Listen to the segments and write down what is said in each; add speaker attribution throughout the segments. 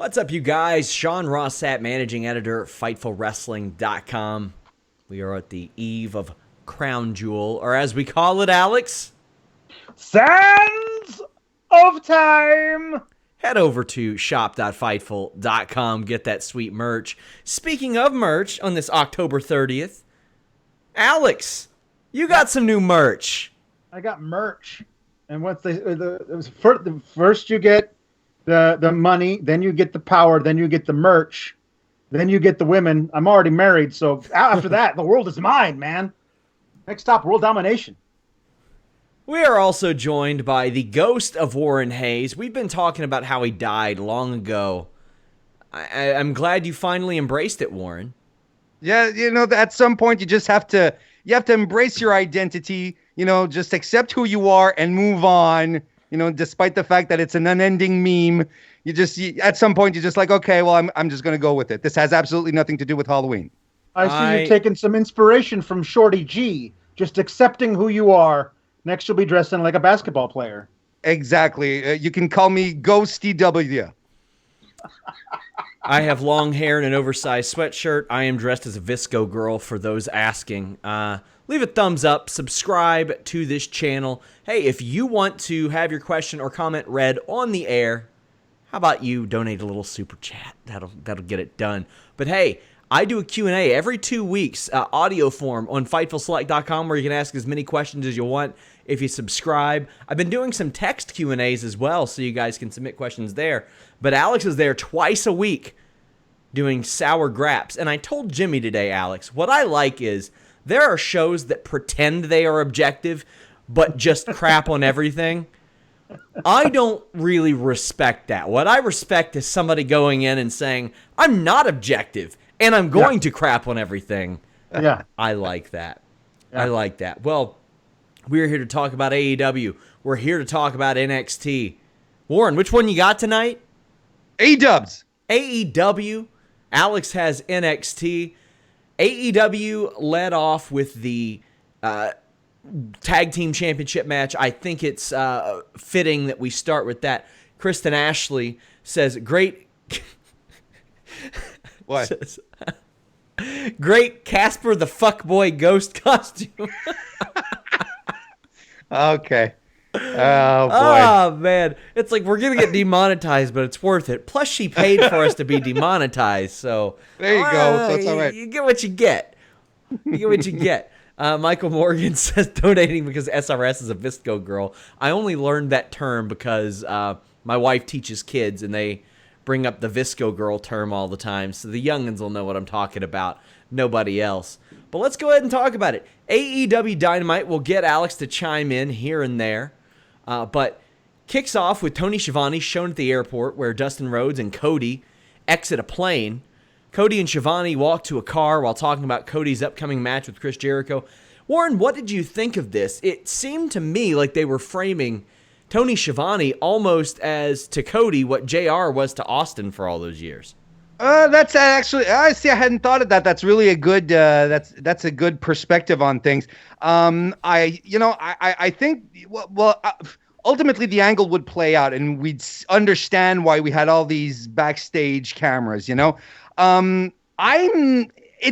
Speaker 1: What's up, you guys? Sean Ross Sapp, managing editor, FightfulWrestling.com. We are at the eve of Crown Jewel, or as we call it, Alex,
Speaker 2: Sands of Time.
Speaker 1: Head over to shop.fightful.com, get that sweet merch. Speaking of merch, on this October 30th, Alex, you got some new merch.
Speaker 2: I got merch, and once first you get the money, then you get the power, then you get the merch, then you get the women. I'm already married, so after that, the world is mine, man. Next stop, world domination.
Speaker 1: We are also joined by the ghost of Warren Hayes. We've been talking about how he died long ago. I'm glad you finally embraced it, Warren.
Speaker 3: Yeah, at some point you just have to embrace your identity, just accept who you are and move on, despite the fact that it's an unending meme. At some point you're just like, okay, well, I'm just going to go with it. This has absolutely nothing to do with Halloween.
Speaker 2: I see you taking some inspiration from Shorty G, just accepting who you are. Next, you'll be dressing like a basketball player.
Speaker 3: Exactly. You can call me Ghosty W.
Speaker 1: I have long hair and an oversized sweatshirt. I am dressed as a Visco girl for those asking. Leave a thumbs up. Subscribe to this channel. Hey, if you want to have your question or comment read on the air, how about you donate a little super chat? That'll get it done. But hey, I do a Q&A every 2 weeks, audio form on FightfulSelect.com, where you can ask as many questions as you want if you subscribe. I've been doing some text Q&As as well, so you guys can submit questions there. But Alex is there twice a week doing sour graps. And I told Jimmy today, Alex, what I like is there are shows that pretend they are objective, but just crap on everything. I don't really respect that. What I respect is somebody going in and saying, I'm not objective, and I'm going to crap on everything.
Speaker 2: Yeah.
Speaker 1: I like that.
Speaker 2: Yeah.
Speaker 1: I like that. Well, we're here to talk about AEW. We're here to talk about NXT. Warren, which one you got tonight?
Speaker 3: A-dubs.
Speaker 1: AEW. Alex has NXT. AEW led off with the tag team championship match. I think it's fitting that we start with that. Kristen Ashley says, great...
Speaker 3: What?
Speaker 1: Says, great Casper the Fuckboy ghost costume.
Speaker 3: Okay. Oh, boy.
Speaker 1: Oh, man. It's like we're going to get demonetized, but it's worth it. Plus, she paid for us to be demonetized. So
Speaker 3: there you go. So it's all right.
Speaker 1: You get what you get. You get what you get. Michael Morgan says donating because SRS is a Visco girl. I only learned that term because my wife teaches kids, and they bring up the Visco girl term all the time. So the youngins will know what I'm talking about. Nobody else. But let's go ahead and talk about it. AEW Dynamite will get Alex to chime in here and there. But kicks off with Tony Schiavone shown at the airport where Dustin Rhodes and Cody exit a plane. Cody and Schiavone walk to a car while talking about Cody's upcoming match with Chris Jericho. Warren, what did you think of this? It seemed to me like they were framing Tony Schiavone almost as to Cody what JR was to Austin for all those years.
Speaker 3: That's actually, I hadn't thought of that. That's really a good, that's a good perspective on things. I think, ultimately the angle would play out and we'd understand why we had all these backstage cameras, it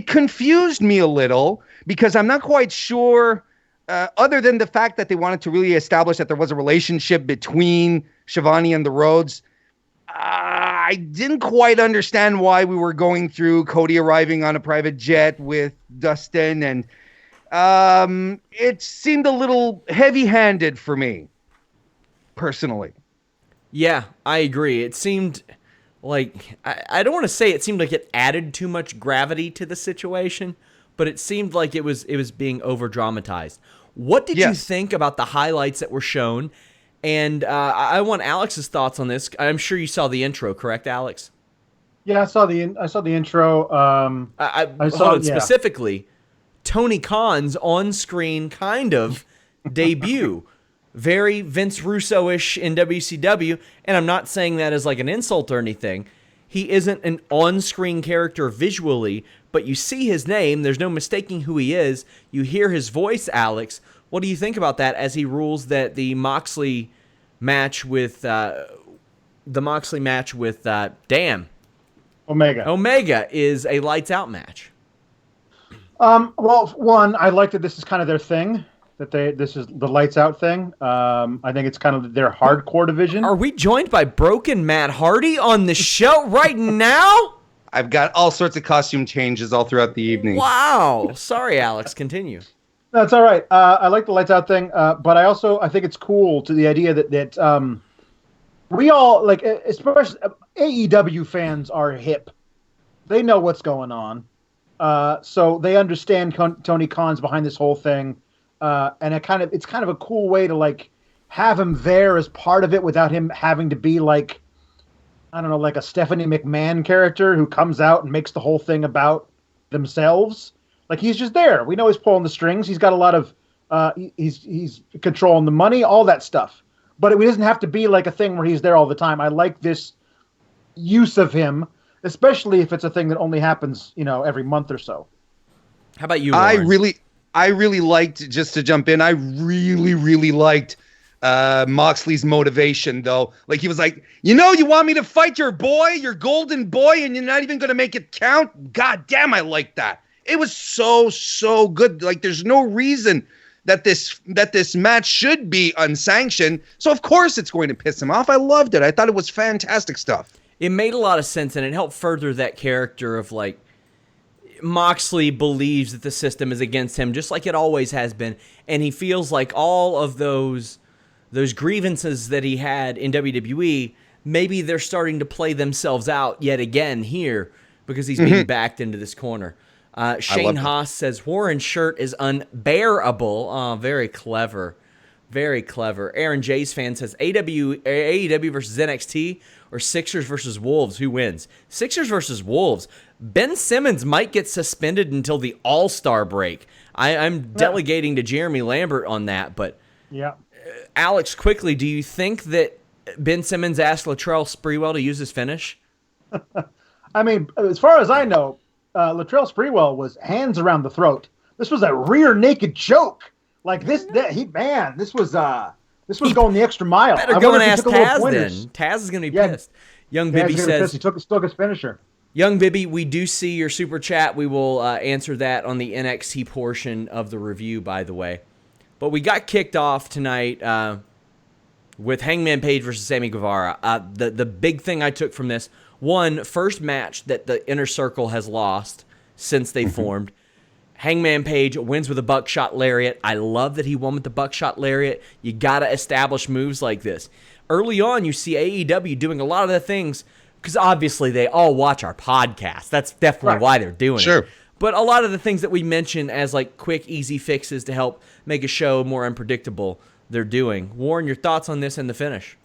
Speaker 3: confused me a little because I'm not quite sure, other than the fact that they wanted to really establish that there was a relationship between Schiavone and the Rhodes. I didn't quite understand why we were going through Cody arriving on a private jet with Dustin, and it seemed a little heavy-handed for me, personally.
Speaker 1: Yeah, I agree. It seemed like, I don't want to say it seemed like it added too much gravity to the situation, but it seemed like it was being over-dramatized. What did you think about the highlights that were shown? And I want Alex's thoughts on this. I'm sure you saw the intro, correct, Alex?
Speaker 2: Yeah, I saw the intro.
Speaker 1: I saw specifically Tony Khan's on-screen kind of debut. Very Vince Russo-ish in WCW, and I'm not saying that as like an insult or anything. He isn't an on-screen character visually, but you see his name. There's no mistaking who he is. You hear his voice, Alex. What do you think about that as he rules that the Moxley match with the Moxley match with
Speaker 2: Omega
Speaker 1: is a lights out match.
Speaker 2: Well, one, I like that this is kind of their thing. This is the lights out thing. I think it's kind of their hardcore division.
Speaker 1: Are we joined by Broken Matt Hardy on the show right now?
Speaker 3: I've got all sorts of costume changes all throughout the evening.
Speaker 1: Wow. Sorry, Alex. Continue.
Speaker 2: No, it's all right. I like the lights out thing, but I think it's cool to the idea that we all, like, especially AEW fans are hip. They know what's going on. So they understand Tony Khan's behind this whole thing. And it's kind of a cool way to, like, have him there as part of it without him having to be like, I don't know, like a Stephanie McMahon character who comes out and makes the whole thing about themselves. Like, he's just there. We know he's pulling the strings. He's got a lot of, he's controlling the money, all that stuff. But it doesn't have to be like a thing where he's there all the time. I like this use of him, especially if it's a thing that only happens, every month or so.
Speaker 1: How about you, Warren?
Speaker 3: I really liked, just to jump in, I really, really liked Moxley's motivation, though. Like, he was like, you want me to fight your boy, your golden boy, and you're not even going to make it count? God damn, I like that. It was so good. Like, there's no reason that this match should be unsanctioned. So, of course, it's going to piss him off. I loved it. I thought it was fantastic stuff.
Speaker 1: It made a lot of sense, and it helped further that character of, like, Moxley believes that the system is against him, just like it always has been, and he feels like all of those grievances that he had in WWE, maybe they're starting to play themselves out yet again here because he's being backed into this corner. Shane Haas says Warren's shirt is unbearable. Oh, very clever. Very clever. Aaron J's fan says AEW versus NXT or Sixers versus Wolves. Who wins? Sixers versus Wolves. Ben Simmons might get suspended until the All-Star break. I'm delegating to Jeremy Lambert on that, but
Speaker 2: yeah.
Speaker 1: Alex, quickly, do you think that Ben Simmons asked Latrell Sprewell to use his finish?
Speaker 2: I mean, as far as I know, Latrell Sprewell was hands around the throat. This was a rear naked choke. Like this was going the extra mile.
Speaker 1: Better go and ask Taz then. Taz is going to be pissed. Young Bibby says
Speaker 2: he took his finisher.
Speaker 1: Young Bibby, we do see your super chat. We will answer that on the NXT portion of the review, by the way. But we got kicked off tonight with Hangman Page versus Sammy Guevara. The big thing I took from this, first match that the Inner Circle has lost since they formed. Hangman Page wins with a buckshot lariat. I love that he won with the buckshot lariat. You got to establish moves like this. Early on, you see AEW doing a lot of the things, because obviously they all watch our podcast. That's definitely why they're doing it. But a lot of the things that we mention as like quick, easy fixes to help make a show more unpredictable, they're doing. Warren, your thoughts on this and the finish?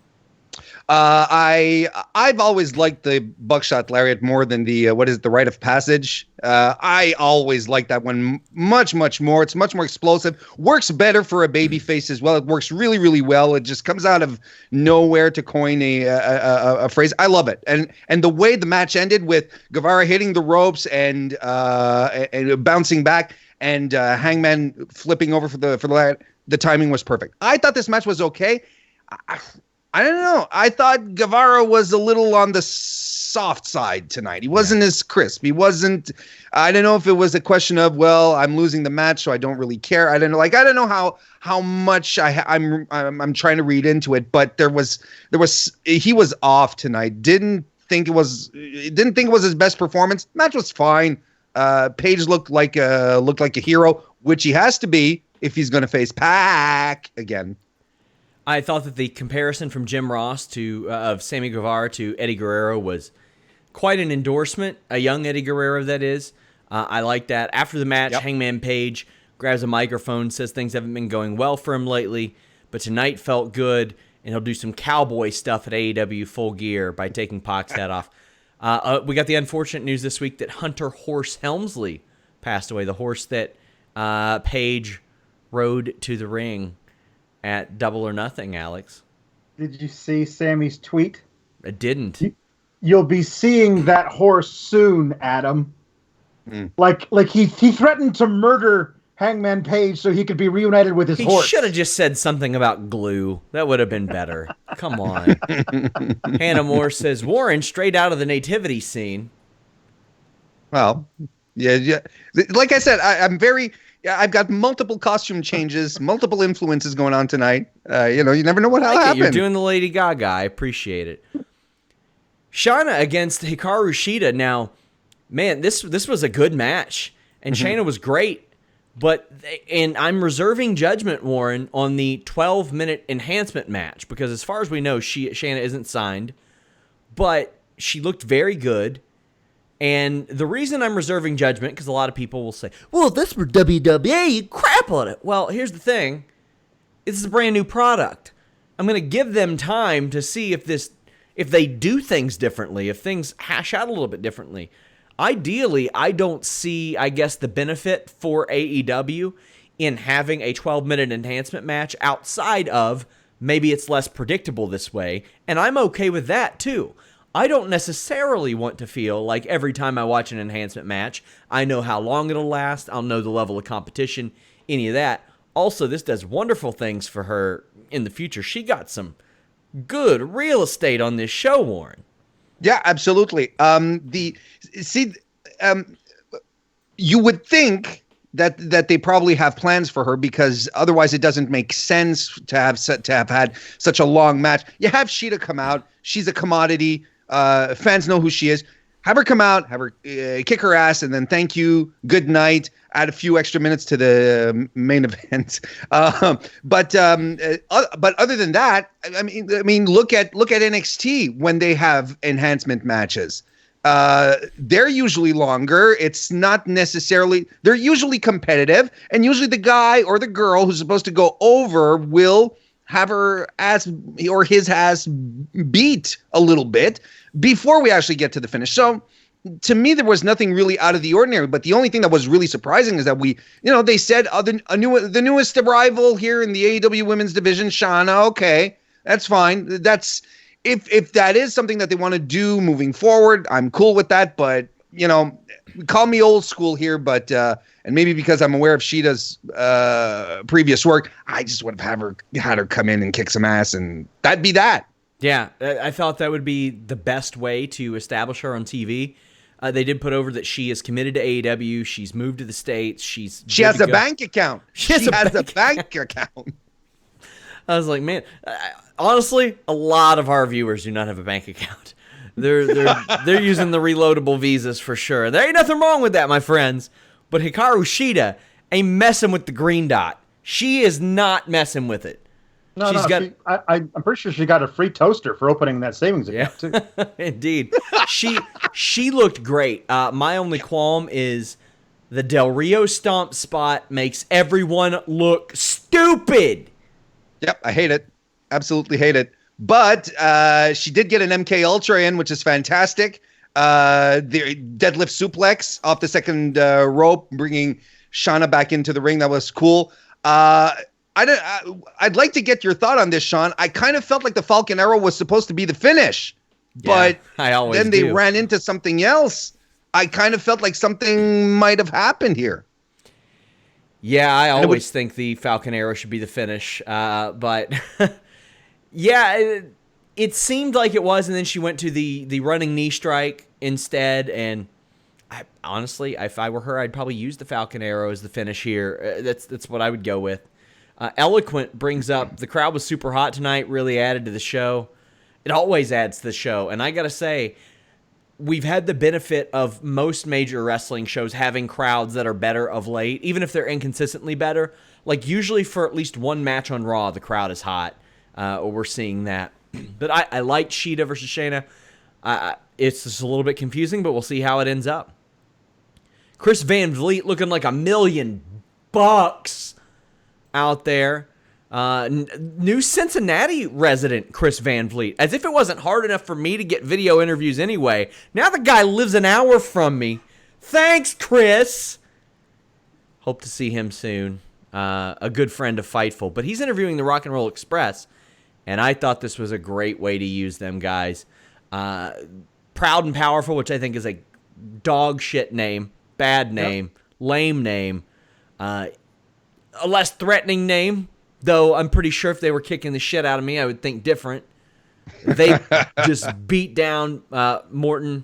Speaker 3: I've always liked the buckshot lariat more than the the rite of passage. I always like that one much more. It's much more explosive. Works better for a baby face as well. It works really, really well. It just comes out of nowhere, to coin a phrase. I love it. And the way the match ended with Guevara hitting the ropes and bouncing back and Hangman flipping over for the lariat, the timing was perfect. I thought this match was okay. I don't know. I thought Guevara was a little on the soft side tonight. He wasn't as crisp. He wasn't. I don't know if it was a question of, well, I'm losing the match, so I don't really care. I don't know. Like, I don't know how much I'm trying to read into it, but he was off tonight. Didn't think it was his best performance. Match was fine. Page looked like a hero, which he has to be if he's going to face Pac again.
Speaker 1: I thought that the comparison from Jim Ross of Sammy Guevara to Eddie Guerrero was quite an endorsement, a young Eddie Guerrero, that is. I like that. After the match, Hangman Page grabs a microphone, says things haven't been going well for him lately, but tonight felt good, and he'll do some cowboy stuff at AEW Full Gear by taking Pac's head off. We got the unfortunate news this week that Hunter Horse Helmsley passed away, the horse that Page rode to the ring at Double or Nothing, Alex.
Speaker 2: Did you see Sammy's tweet?
Speaker 1: I didn't.
Speaker 2: You'll be seeing that horse soon, Adam. Like he threatened to murder Hangman Page so he could be reunited with his horse.
Speaker 1: He should have just said something about glue. That would have been better. Come on. Hannah Moore says, Warren straight out of the nativity scene.
Speaker 3: Well, yeah. Like I said, I've got multiple costume changes, multiple influences going on tonight. You never know what'll happen.
Speaker 1: You're doing the Lady Gaga. I appreciate it. Shanna against Hikaru Shida. Now, man, this was a good match, and Shanna was great. And I'm reserving judgment, Warren, on the 12-minute enhancement match because as far as we know, Shanna isn't signed, but she looked very good. And the reason I'm reserving judgment, because a lot of people will say, well, if this were WWE, you'd crap on it. Well, here's the thing. This is a brand new product. I'm going to give them time to see if they do things differently, if things hash out a little bit differently. Ideally, I don't see, I guess, the benefit for AEW in having a 12-minute enhancement match outside of maybe it's less predictable this way, and I'm okay with that too. I don't necessarily want to feel like every time I watch an enhancement match, I know how long it'll last, I'll know the level of competition, any of that. Also, this does wonderful things for her in the future. She got some good real estate on this show, Warren.
Speaker 3: Yeah, absolutely. You would think that they probably have plans for her because otherwise it doesn't make sense to have had such a long match. You have Shida come out; she's a commodity. Fans know who she is. Have her come out, have her kick her ass, and then thank you, good night. Add a few extra minutes to the main event. But other than that, I mean, look at NXT when they have enhancement matches. They're usually longer. It's not necessarily. They're usually competitive, and usually the guy or the girl who's supposed to go over will have her ass or his ass beat a little bit before we actually get to the finish. So to me, there was nothing really out of the ordinary, but the only thing that was really surprising is that they said the newest arrival here in the AEW women's division, Shanna. Okay, that's fine. That's if that is something that they want to do moving forward, I'm cool with that. But call me old school here, but and maybe because I'm aware of Shida's previous work, I just would have had her come in and kick some ass, and that'd be that.
Speaker 1: Yeah, I thought that would be the best way to establish her on TV. They did put over that she is committed to AEW. She's moved to the States. She
Speaker 3: has a bank account. She has a bank account.
Speaker 1: I was like, man, honestly, a lot of our viewers do not have a bank account. They're using the reloadable visas for sure. There ain't nothing wrong with that, my friends. But Hikaru Shida ain't messing with the green dot. She is not messing with it.
Speaker 2: I'm pretty sure she got a free toaster for opening that savings account too.
Speaker 1: Indeed. She looked great. My only qualm is the Del Rio stomp spot makes everyone look stupid.
Speaker 3: Yep, I hate it. Absolutely hate it. But she did get an MK Ultra in, which is fantastic. The deadlift suplex off the second rope, bringing Shanna back into the ring. That was cool. I'd like to get your thought on this, Sean. I kind of felt like the Falcon Arrow was supposed to be the finish, but then they ran into something else. I kind of felt like something might have happened here.
Speaker 1: Yeah, I always think the Falcon Arrow should be the finish, but yeah, it seemed like it was, and then she went to the running knee strike instead, and honestly, if I were her, I'd probably use the Falcon Arrow as the finish here. That's what I would go with. Eloquent brings up the crowd was super hot tonight, really added to the show. It always adds to the show. And I got to say, we've had the benefit of most major wrestling shows having crowds that are better of late, even if they're inconsistently better. Like usually for at least one match on Raw, the crowd is hot, or we're seeing that. But I like Shida versus Shayna. It's just a little bit confusing, but we'll see how it ends up. Chris Van Vliet looking like $1 million out there. New Cincinnati resident Chris Van Vliet. As if it wasn't hard enough for me to get video interviews anyway. Now the guy lives an hour from me. Thanks, Chris. Hope to see him soon. A good friend of Fightful. But he's interviewing the RNR Express. And I thought this was a great way to use them guys. Proud and Powerful, which I think is a dog shit name. Bad name. Yep. Lame name. a less threatening name, though I'm pretty sure if they were kicking the shit out of me, I would think different. They just beat down Morton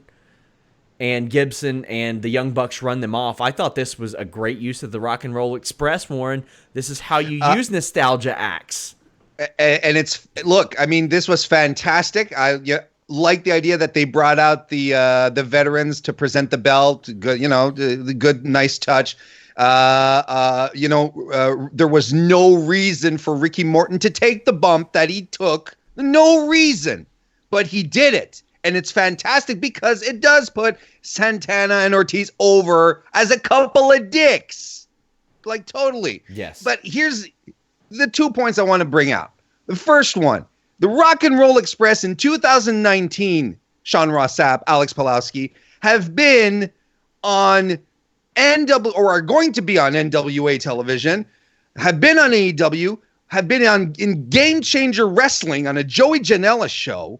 Speaker 1: and Gibson, and the Young Bucks run them off. I thought this was a great use of the Rock and Roll Express, Warren. This is how you use nostalgia acts.
Speaker 3: And look, I mean, this was fantastic. I like the idea that they brought out the veterans to present the belt. Good, the good, nice touch. There was no reason for Ricky Morton to take the bump that he took. No reason, but he did it. And it's fantastic because it does put Santana and Ortiz over as a couple of dicks. Like, totally.
Speaker 1: Yes.
Speaker 3: But here's the 2 points I want to bring out. The first one, the Rock and Roll Express in 2019, Sean Ross Sapp, Alex Pulowski, have been on or are going to be on NWA television, have been on AEW, have been in Game Changer Wrestling on a Joey Janela show.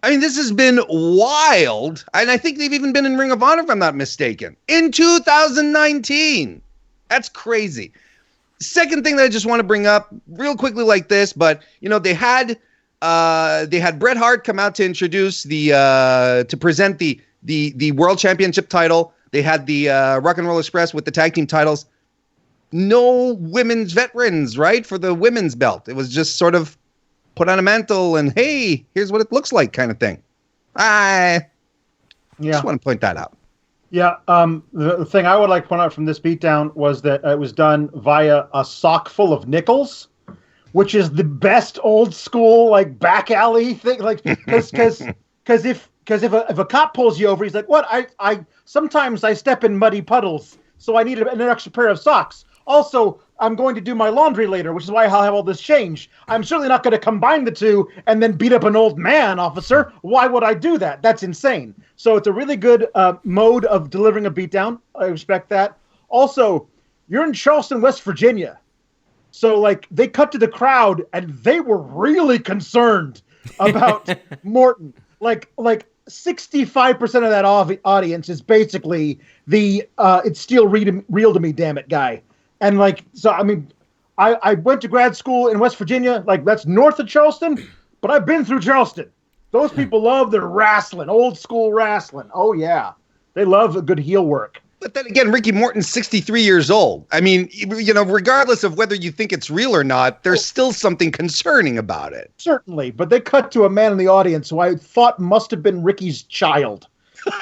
Speaker 3: I mean, this has been wild. And I think they've even been in Ring of Honor, if I'm not mistaken, in 2019. That's crazy. Second thing that I just want to bring up real quickly like this, but, they had Bret Hart come out to introduce to present the World Championship title. They had the Rock and Roll Express with the tag team titles. No women's veterans, right, for the women's belt. It was just sort of put on a mantle and, hey, here's what it looks like kind of thing. I just want to point that out.
Speaker 2: Yeah, the thing I would like to point out from this beatdown was that it was done via a sock full of nickels, which is the best old school, like, back alley thing. Like, because if a cop pulls you over, he's like, what? I sometimes I step in muddy puddles, so I need an extra pair of socks. Also, I'm going to do my laundry later, which is why I'll have all this change. I'm certainly not going to combine the two and then beat up an old man, officer. Why would I do that? That's insane. So it's a really good mode of delivering a beatdown. I respect that. Also, you're in Charleston, West Virginia. So, like, they cut to the crowd, and they were really concerned about Morton. Like 65% of that audience is basically the it's still real to me, damn it, guy. And, like, so, I mean, I went to grad school in West Virginia. Like, that's north of Charleston, but I've been through Charleston. Those people love their wrestling, old school wrestling. Oh, yeah. They love a good heel work.
Speaker 3: But then again, Ricky Morton's 63 years old. I mean, regardless of whether you think it's real or not, there's still something concerning about it.
Speaker 2: Certainly. But they cut to a man in the audience who I thought must have been Ricky's child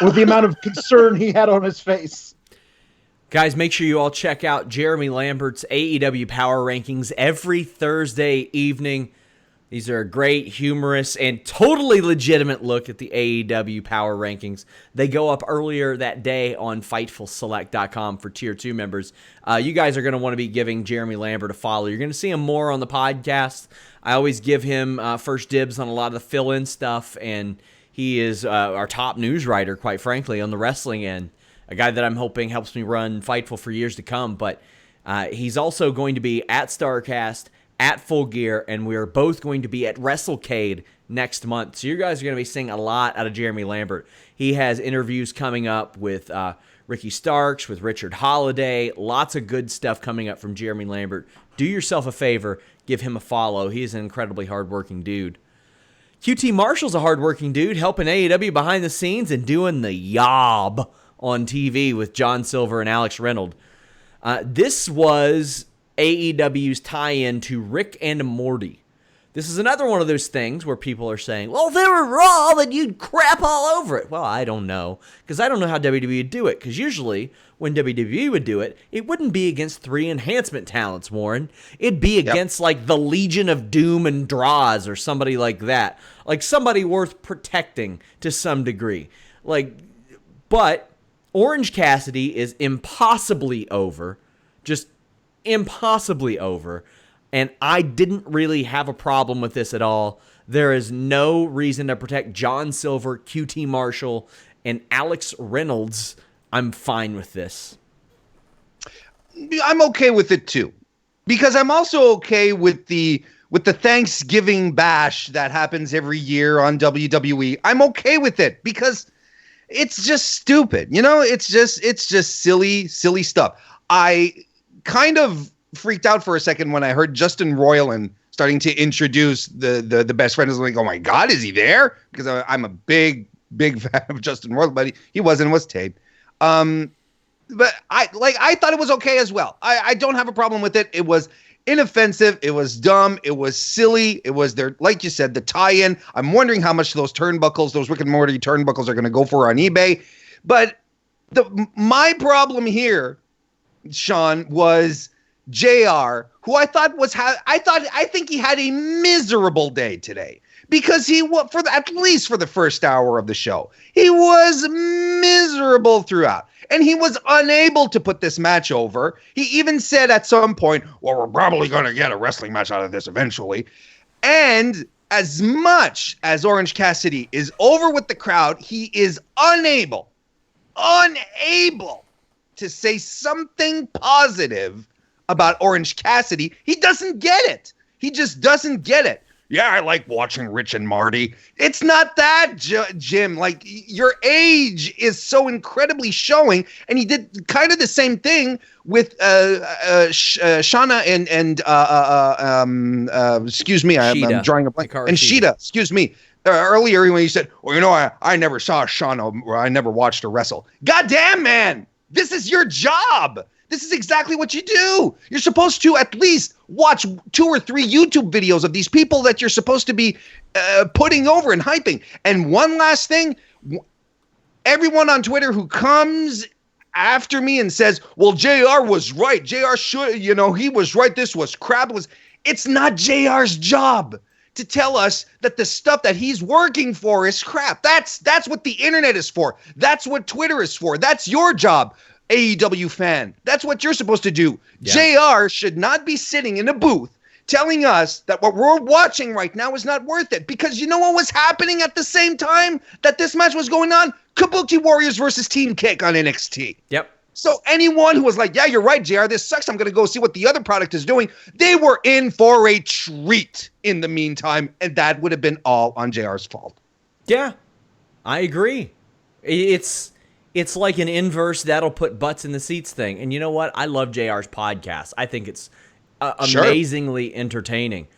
Speaker 2: with the amount of concern he had on his face.
Speaker 1: Guys, make sure you all check out Jeremy Lambert's AEW Power Rankings every Thursday evening. These are a great, humorous, and totally legitimate look at the AEW Power Rankings. They go up earlier that day on FightfulSelect.com for Tier 2 members. You guys are going to want to be giving Jeremy Lambert a follow. You're going to see him more on the podcast. I always give him first dibs on a lot of the fill-in stuff, and he is our top news writer, quite frankly, on the wrestling end. A guy that I'm hoping helps me run Fightful for years to come. But he's also going to be at StarCast, at Full Gear, and we are both going to be at WrestleCade next month. So you guys are going to be seeing a lot out of Jeremy Lambert. He has interviews coming up with Ricky Starks, with Richard Holiday. Lots of good stuff coming up from Jeremy Lambert. Do yourself a favor. Give him a follow. He is an incredibly hardworking dude. QT Marshall's a hardworking dude, helping AEW behind the scenes and doing the yob on TV with John Silver and Alex Reynolds. This was AEW's tie-in to Rick and Morty. This is another one of those things where people are saying, well, if they were Raw, then you'd crap all over it. Well, I don't know, because I don't know how WWE would do it, because usually when WWE would do it, it wouldn't be against 3 enhancement talents, Warren. It'd be against, like, the Legion of Doom and Droz or somebody like that. Like, somebody worth protecting to some degree. But Orange Cassidy is impossibly over, just impossibly over, and I didn't really have a problem with this at all. There is no reason to protect John Silver, QT Marshall, and Alex Reynolds. I'm fine with this.
Speaker 3: I'm okay with it too, because I'm also okay with the Thanksgiving bash that happens every year on WWE. I'm okay with it because it's just stupid. It's just silly stuff. I kind of freaked out for a second when I heard Justin Roiland starting to introduce the best friend. I was like, oh my God, is he there? Because I'm a big fan of Justin Roiland, but he wasn't. It was Tate. But I thought it was okay as well. I don't have a problem with it. It was inoffensive. It was dumb. It was silly. It was like you said, the tie-in. I'm wondering how much those turnbuckles, those Rick and Morty turnbuckles, are going to go for on eBay. But my problem here, Sean, was JR, who I think he had a miserable day today, because he was, at least for the first hour of the show, he was miserable throughout, and he was unable to put this match over. He even said at some point, well, we're probably going to get a wrestling match out of this eventually. And as much as Orange Cassidy is over with the crowd, he is unable to say something positive about Orange Cassidy. He doesn't get it. He just doesn't get it. Yeah, I like watching Rich and Marty. It's not that, Jim. Like, your age is so incredibly showing, and he did kind of the same thing with Shanna and excuse me, I'm drawing a blank. And Shida, excuse me. Earlier when you said, well, I never saw Shanna, or I never watched her wrestle. Goddamn, man, this is your job. This is exactly what you do. You're supposed to at least watch 2 or 3 YouTube videos of these people that you're supposed to be putting over and hyping. And one last thing, everyone on Twitter who comes after me and says, well, JR was right. JR should, he was right. This was crap. It's not JR's job to tell us that the stuff that he's working for is crap. That's what the internet is for. That's what Twitter is for. That's your job, AEW fan. That's what you're supposed to do. Yeah. JR should not be sitting in a booth telling us that what we're watching right now is not worth it. Because you know what was happening at the same time that this match was going on? Kabuki Warriors versus Team Kick on NXT.
Speaker 1: Yep.
Speaker 3: So anyone who was like, yeah, you're right, JR, this sucks, I'm going to go see what the other product is doing, they were in for a treat in the meantime, and that would have been all on JR's fault.
Speaker 1: Yeah, I agree. It's like an inverse that'll put butts in the seats thing. And you know what? I love JR's podcast. I think it's amazingly entertaining.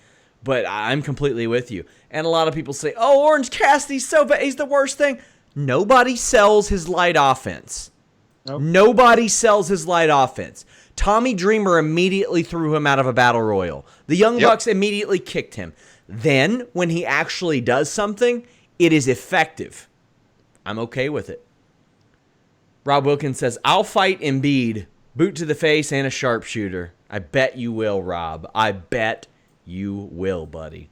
Speaker 1: But I'm completely with you. And a lot of people say, oh, Orange Cassidy's so bad. He's the worst thing. Nobody sells his light offense. Nope. Nobody sells his light offense. Tommy Dreamer immediately threw him out of a battle royal. The Young Bucks immediately kicked him. Then, when he actually does something, it is effective. I'm okay with it. Rob Wilkins says, I'll fight Embiid, boot to the face, and a sharpshooter. I bet you will, Rob. I bet you will, buddy.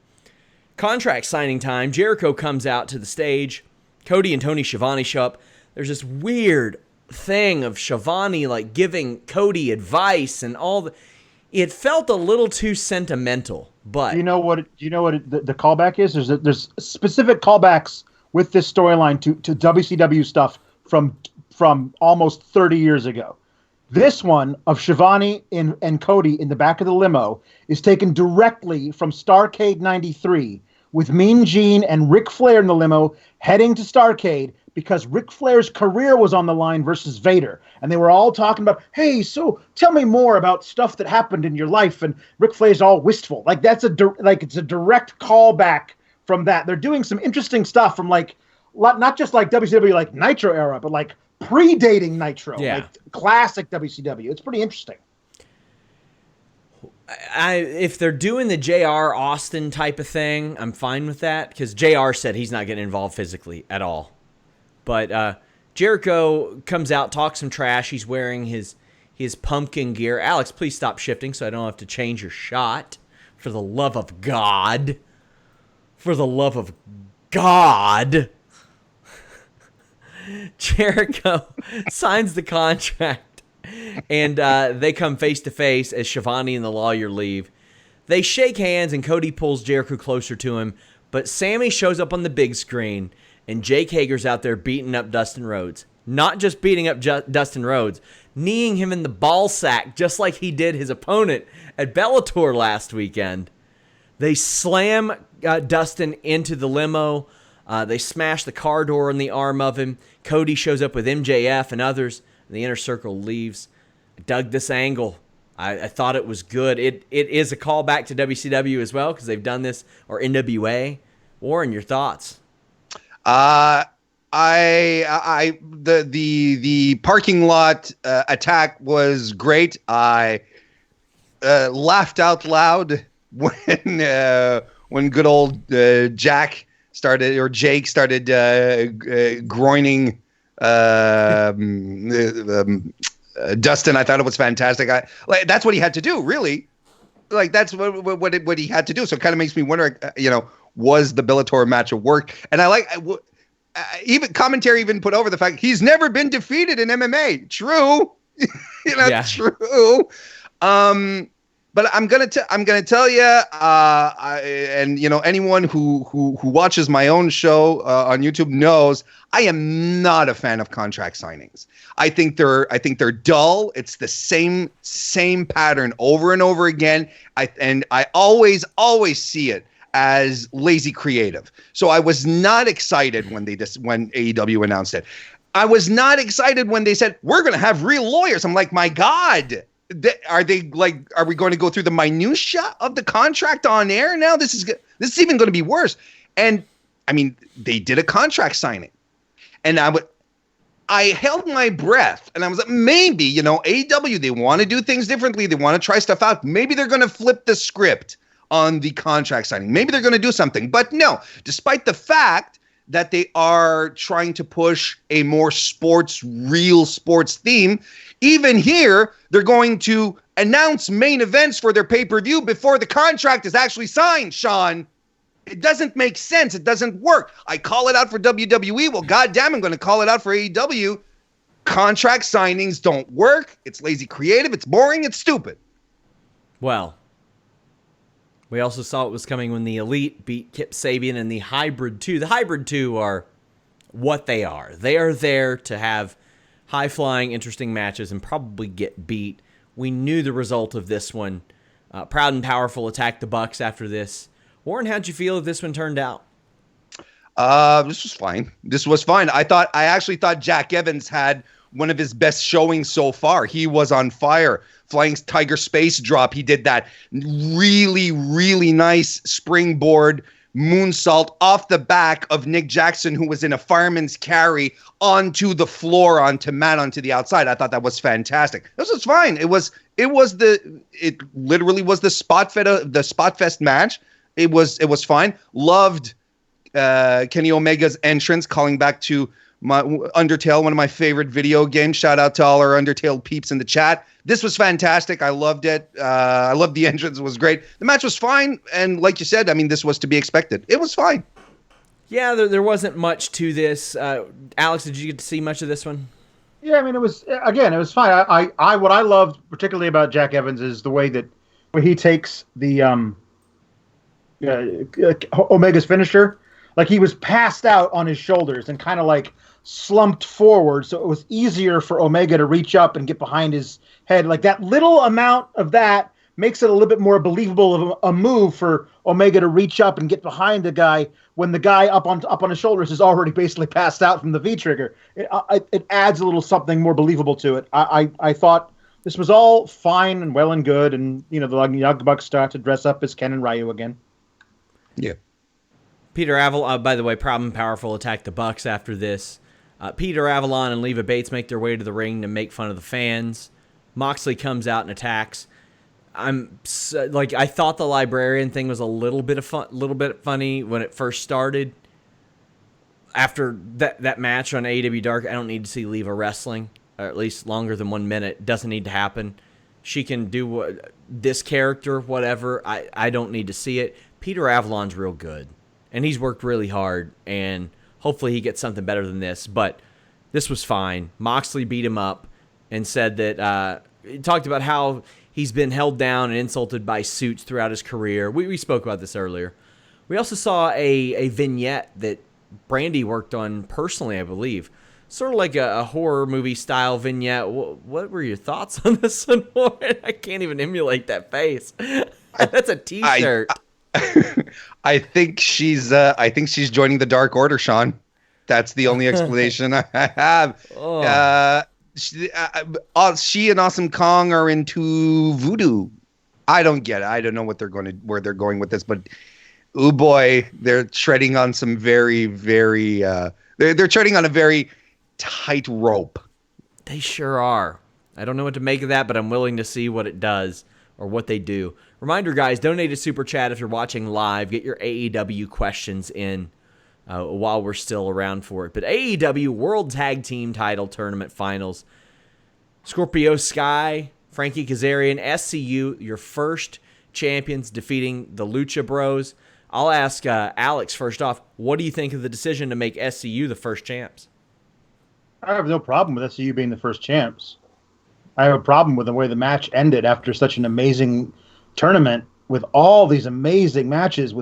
Speaker 1: Contract signing time. Jericho comes out to the stage. Cody and Tony Schiavone show up. There's this weird thing of Schiavone like giving Cody advice and all it felt a little too sentimental. But
Speaker 2: do you know what the callback is? There's specific callbacks with this storyline to WCW stuff from almost 30 years ago. This one of Schiavone and Cody in the back of the limo is taken directly from Starrcade 93 with Mean Gene and Ric Flair in the limo heading to Starrcade because Ric Flair's career was on the line versus Vader. And they were all talking about, hey, so tell me more about stuff that happened in your life. And Ric Flair's all wistful. Like it's a direct callback from that. They're doing some interesting stuff from not just like WCW, like Nitro era, but like predating Nitro, like classic WCW. It's pretty interesting.
Speaker 1: If they're doing the JR Austin type of thing, I'm fine with that because JR said he's not getting involved physically at all. But Jericho comes out, talks some trash. He's wearing his pumpkin gear. Alex, please stop shifting so I don't have to change your shot. For the love of God. For the love of God. Jericho signs the contract, and they come face to face as Schiavone and the lawyer leave. They shake hands, and Cody pulls Jericho closer to him, but Sammy shows up on the big screen, and Jake Hager's out there beating up Dustin Rhodes. Not just beating up Dustin Rhodes, kneeing him in the ball sack just like he did his opponent at Bellator last weekend. They slam Dustin into the limo. They smash the car door on the arm of him. Cody shows up with MJF and others. And the Inner Circle leaves. I dug this angle. I thought it was good. It is a callback to WCW as well because they've done this, or NWA. Warren, your thoughts?
Speaker 3: The parking lot attack was great. I laughed out loud when good old Jake started groining Dustin. I thought it was fantastic. That's what he had to do, really. Like that's what he had to do. So it kind of makes me wonder, was the Bellator match a work? And I like even commentary even put over the fact he's never been defeated in MMA. True, true. But I'm gonna tell you, anyone who watches my own show on YouTube knows I am not a fan of contract signings. I think they're dull. It's the same pattern over and over again. I always see it as lazy creative. So I was not excited when AEW announced it. I was not excited when they said we're gonna have real lawyers. I'm like, my God. Are we going to go through the minutia of the contract on air now? This is even going to be worse. And I mean, they did a contract signing, and I held my breath, and I was like, maybe, AEW, they want to do things differently. They want to try stuff out. Maybe they're going to flip the script on the contract signing. Maybe they're going to do something. But no, despite the fact that they are trying to push a more real sports theme, even here, they're going to announce main events for their pay-per-view before the contract is actually signed, Sean. It doesn't make sense. It doesn't work. I call it out for WWE. Well, goddamn, I'm going to call it out for AEW. Contract signings don't work. It's lazy creative. It's boring. It's stupid.
Speaker 1: Well, we also saw it was coming when the Elite beat Kip Sabian and the Hybrid 2. The Hybrid 2 are what they are. They are there to have high-flying, interesting matches and probably get beat. We knew the result of this one. Proud and Powerful attacked the Bucks after this. Warren, how'd you feel if this one turned out?
Speaker 3: This was fine. I actually thought Jack Evans had one of his best showings so far. He was on fire. Flying Tiger Space Drop. He did that really, really nice springboard moonsault off the back of Nick Jackson, who was in a fireman's carry onto the floor, onto the outside. I thought that was fantastic. This was fine. It literally was the Spot Fest match. It was fine. Loved Kenny Omega's entrance, calling back to my Undertale, one of my favorite video games. Shout out to all our Undertale peeps in the chat. This was fantastic. I loved it. I loved the entrance. It was great. The match was fine. And like you said, I mean, this was to be expected. It was fine.
Speaker 1: Yeah, there wasn't much to this. Alex, did you get to see much of this one?
Speaker 2: Yeah, I mean, it was fine. What I loved particularly about Jack Evans is the way that when he takes the Omega's finisher, like he was passed out on his shoulders and kind of like slumped forward, so it was easier for Omega to reach up and get behind his head. Like that little amount of that makes it a little bit more believable of a move for Omega to reach up and get behind the guy when the guy up on his shoulders is already basically passed out from the V-trigger. It adds a little something more believable to it. I thought this was all fine and well and good, and the Young Bucks start to dress up as Ken and Ryu again.
Speaker 3: Yeah.
Speaker 1: Peter Avalon, by the way, Proud and Powerful attacked the Bucks after this. Peter Avalon and Leva Bates make their way to the ring to make fun of the fans. Moxley comes out and attacks. I thought the librarian thing was a little bit funny when it first started. After that match on AEW Dark, I don't need to see Leva wrestling, or at least longer than 1 minute. It doesn't need to happen. She can do this character, whatever. I don't need to see it. Peter Avalon's real good, and he's worked really hard, and hopefully he gets something better than this. But this was fine. Moxley beat him up and said that he talked about how he's been held down and insulted by suits throughout his career. We spoke about this earlier. We also saw a vignette that Brandy worked on personally, I believe. Sort of like a horror movie style vignette. What were your thoughts on this one? I can't even emulate that face. That's a T-shirt.
Speaker 3: I think she's joining the Dark Order, Sean. That's the only explanation I have. she and Awesome Kong are into voodoo. I don't get it. I don't know where they're going with this, but oh boy, they're treading on some very, very. They're treading on a very tight rope.
Speaker 1: They sure are. I don't know what to make of that, but I'm willing to see what it does or what they do. Reminder, guys, donate a super chat if you're watching live. Get your AEW questions in while we're still around for it. But AEW World Tag Team Title Tournament Finals. Scorpio Sky, Frankie Kazarian, SCU, your first champions defeating the Lucha Bros. I'll ask Alex first off, what do you think of the decision to make SCU the first champs?
Speaker 2: I have no problem with SCU being the first champs. I have a problem with the way the match ended after such an amazing tournament with all these amazing matches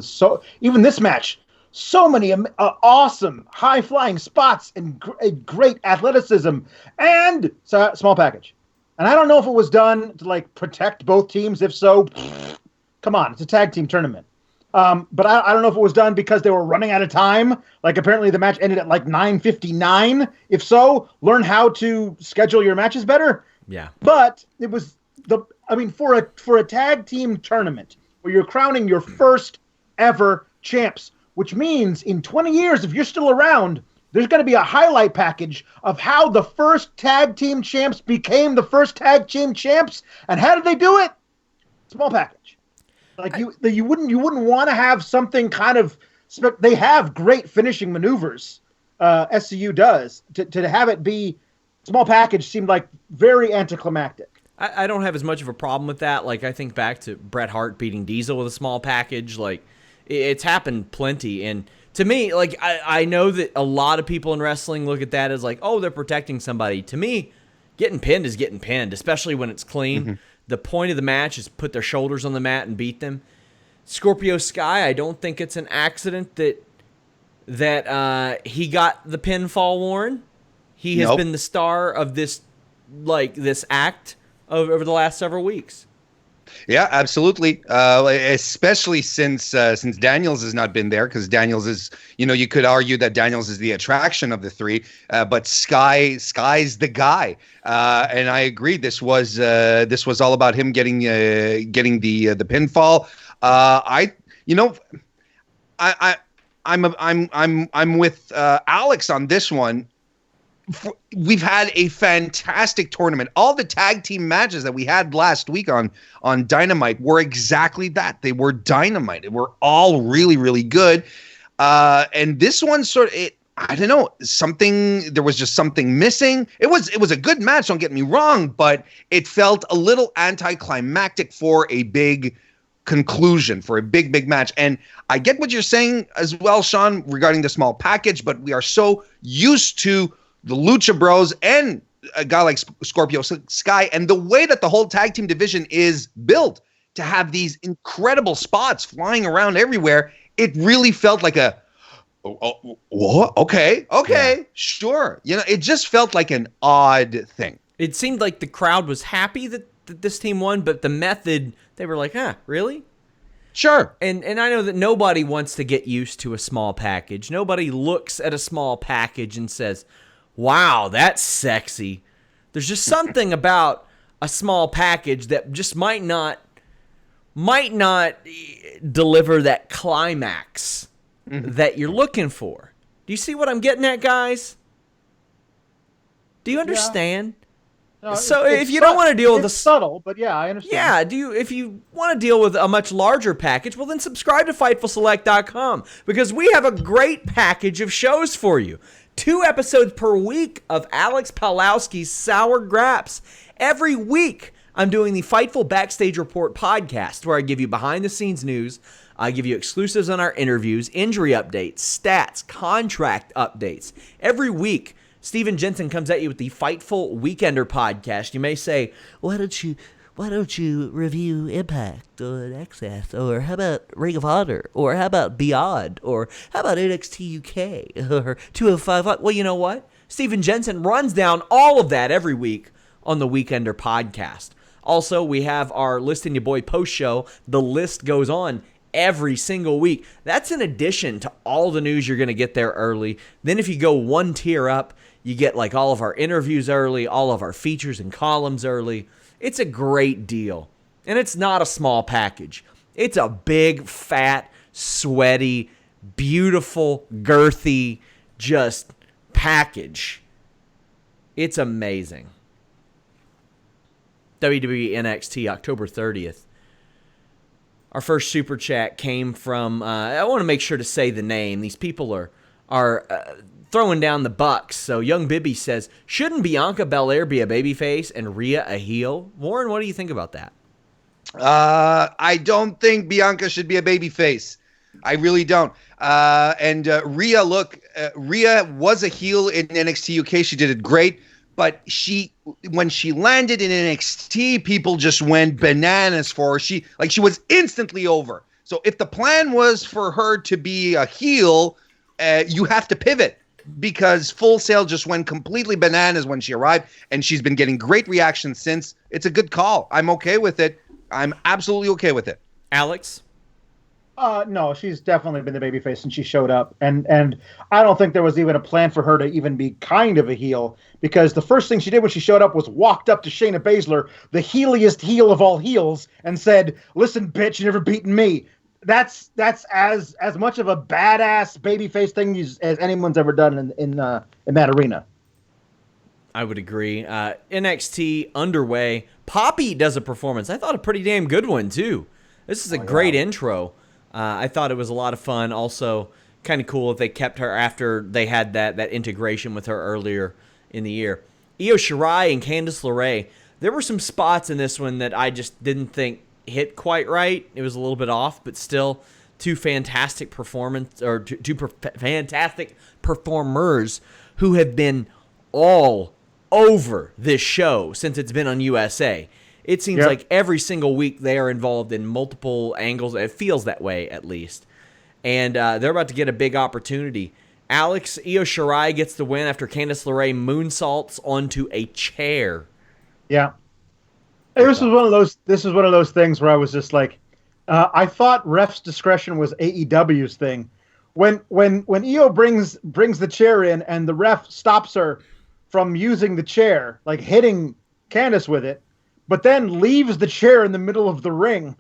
Speaker 2: even this match, so many awesome high-flying spots and great athleticism and small package. And I don't know if it was done to protect both teams. If so, come on, it's a tag team tournament. But I don't know if it was done because they were running out of time. Apparently the match ended at 9:59. If so, learn how to schedule your matches better.
Speaker 1: Yeah.
Speaker 2: But it was for a tag team tournament where you're crowning your first ever champs, which means in 20 years, if you're still around, there's going to be a highlight package of how the first tag team champs became the first tag team champs. And how did they do it? Small package. You wouldn't want to have something kind of. They have great finishing maneuvers. SCU does to have it be small package seemed very anticlimactic.
Speaker 1: I don't have as much of a problem with that. I think back to Bret Hart beating Diesel with a small package. It's happened plenty. And to me, I know that a lot of people in wrestling look at that as oh, they're protecting somebody. To me, getting pinned is getting pinned, especially when it's clean. Mm-hmm. The point of the match is put their shoulders on the mat and beat them. Scorpio Sky, I don't think it's an accident that he got the pinfall warrant. He has been the star of this act over the last several weeks.
Speaker 3: Yeah, absolutely. Especially since Daniels has not been there, because Daniels is, you could argue that Daniels is the attraction of the three, but Sky's the guy. And I agree. This was all about him getting the pinfall. I'm with Alex on this one. We've had a fantastic tournament. All the tag team matches that we had last week on Dynamite were exactly that. They were Dynamite. They were all really, really good. And this one I don't know, there was just something missing. It was a good match, don't get me wrong, but it felt a little anticlimactic for a big conclusion, for a big, big match. And I get what you're saying as well, Sean, regarding the small package, but we are so used to the Lucha Bros and a guy like Scorpio Sky and the way that the whole tag team division is built to have these incredible spots flying around everywhere. It really felt like okay, yeah. Sure. It just felt like an odd thing.
Speaker 1: It seemed like the crowd was happy that this team won, but the method, they were really?
Speaker 3: Sure.
Speaker 1: And I know that nobody wants to get used to a small package. Nobody looks at a small package and says, wow, that's sexy. There's just something about a small package that just might not deliver that climax that you're looking for. Do you see what I'm getting at, guys? Do you understand?
Speaker 2: Yeah. No,
Speaker 1: so if you don't want to deal with
Speaker 2: subtle, but yeah, I understand.
Speaker 1: Yeah, if you want to deal with a much larger package, well then subscribe to FightfulSelect.com because we have a great package of shows for you. 2 episodes per week of Alex Pawlowski's Sour Graps. Every week, I'm doing the Fightful Backstage Report podcast, where I give you behind-the-scenes news, I give you exclusives on our interviews, injury updates, stats, contract updates. Every week, Steven Jensen comes at you with the Fightful Weekender podcast. You may say, why don't you review Impact or Access, or how about Ring of Honor, or how about Beyond, or how about NXT UK, or 205? Well, you know what? Steven Jensen runs down all of that every week on the Weekender podcast. Also, we have our List and Your Boy post show. The list goes on every single week. That's in addition to all the news you're going to get there early. Then if you go one tier up, you get like all of our interviews early, all of our features and columns early. It's a great deal. And it's not a small package. It's a big, fat, sweaty, beautiful, girthy, just package. It's amazing. WWE NXT, October 30th. Our first super chat came from, I want to make sure to say the name. These people are throwing down the bucks. So Young Bibby says, shouldn't Bianca Belair be a babyface and Rhea a heel? Warren, what do you think about that?
Speaker 3: I don't think Bianca should be a babyface. I really don't. Rhea, Rhea was a heel in NXT UK. She did it great. But when she landed in NXT, people just went bananas for her. She was instantly over. So if the plan was for her to be a heel, you have to pivot, because Full Sail just went completely bananas when she arrived, and she's been getting great reactions since. It's a good call. I'm okay with it. I'm absolutely okay with it.
Speaker 1: Alex?
Speaker 2: No, she's definitely been the babyface since she showed up. And I don't think there was even a plan for her to even be kind of a heel, because the first thing she did when she showed up was walked up to Shayna Baszler, the heeliest heel of all heels, and said, listen, bitch, you never beaten me. That's as much of a badass babyface thing as anyone's ever done in that arena.
Speaker 1: I would agree. NXT underway. Poppy does a performance. I thought a pretty damn good one, too. This is a great intro. I thought it was a lot of fun. Also, kind of cool if they kept her after they had that integration with her earlier in the year. Io Shirai and Candice LeRae. There were some spots in this one that I just didn't think hit quite right. It was a little bit off, but still two fantastic fantastic performers who have been all over this show since it's been on USA. It seems like every single week they are involved in multiple angles. It feels that way, at least. And they're about to get a big opportunity. Alex, Io Shirai gets the win after Candice LeRae moonsaults onto a chair.
Speaker 2: Yeah. This is one of those things where I was just like, I thought ref's discretion was AEW's thing. When Io brings the chair in and the ref stops her from using the chair, like hitting Candice with it, but then leaves the chair in the middle of the ring.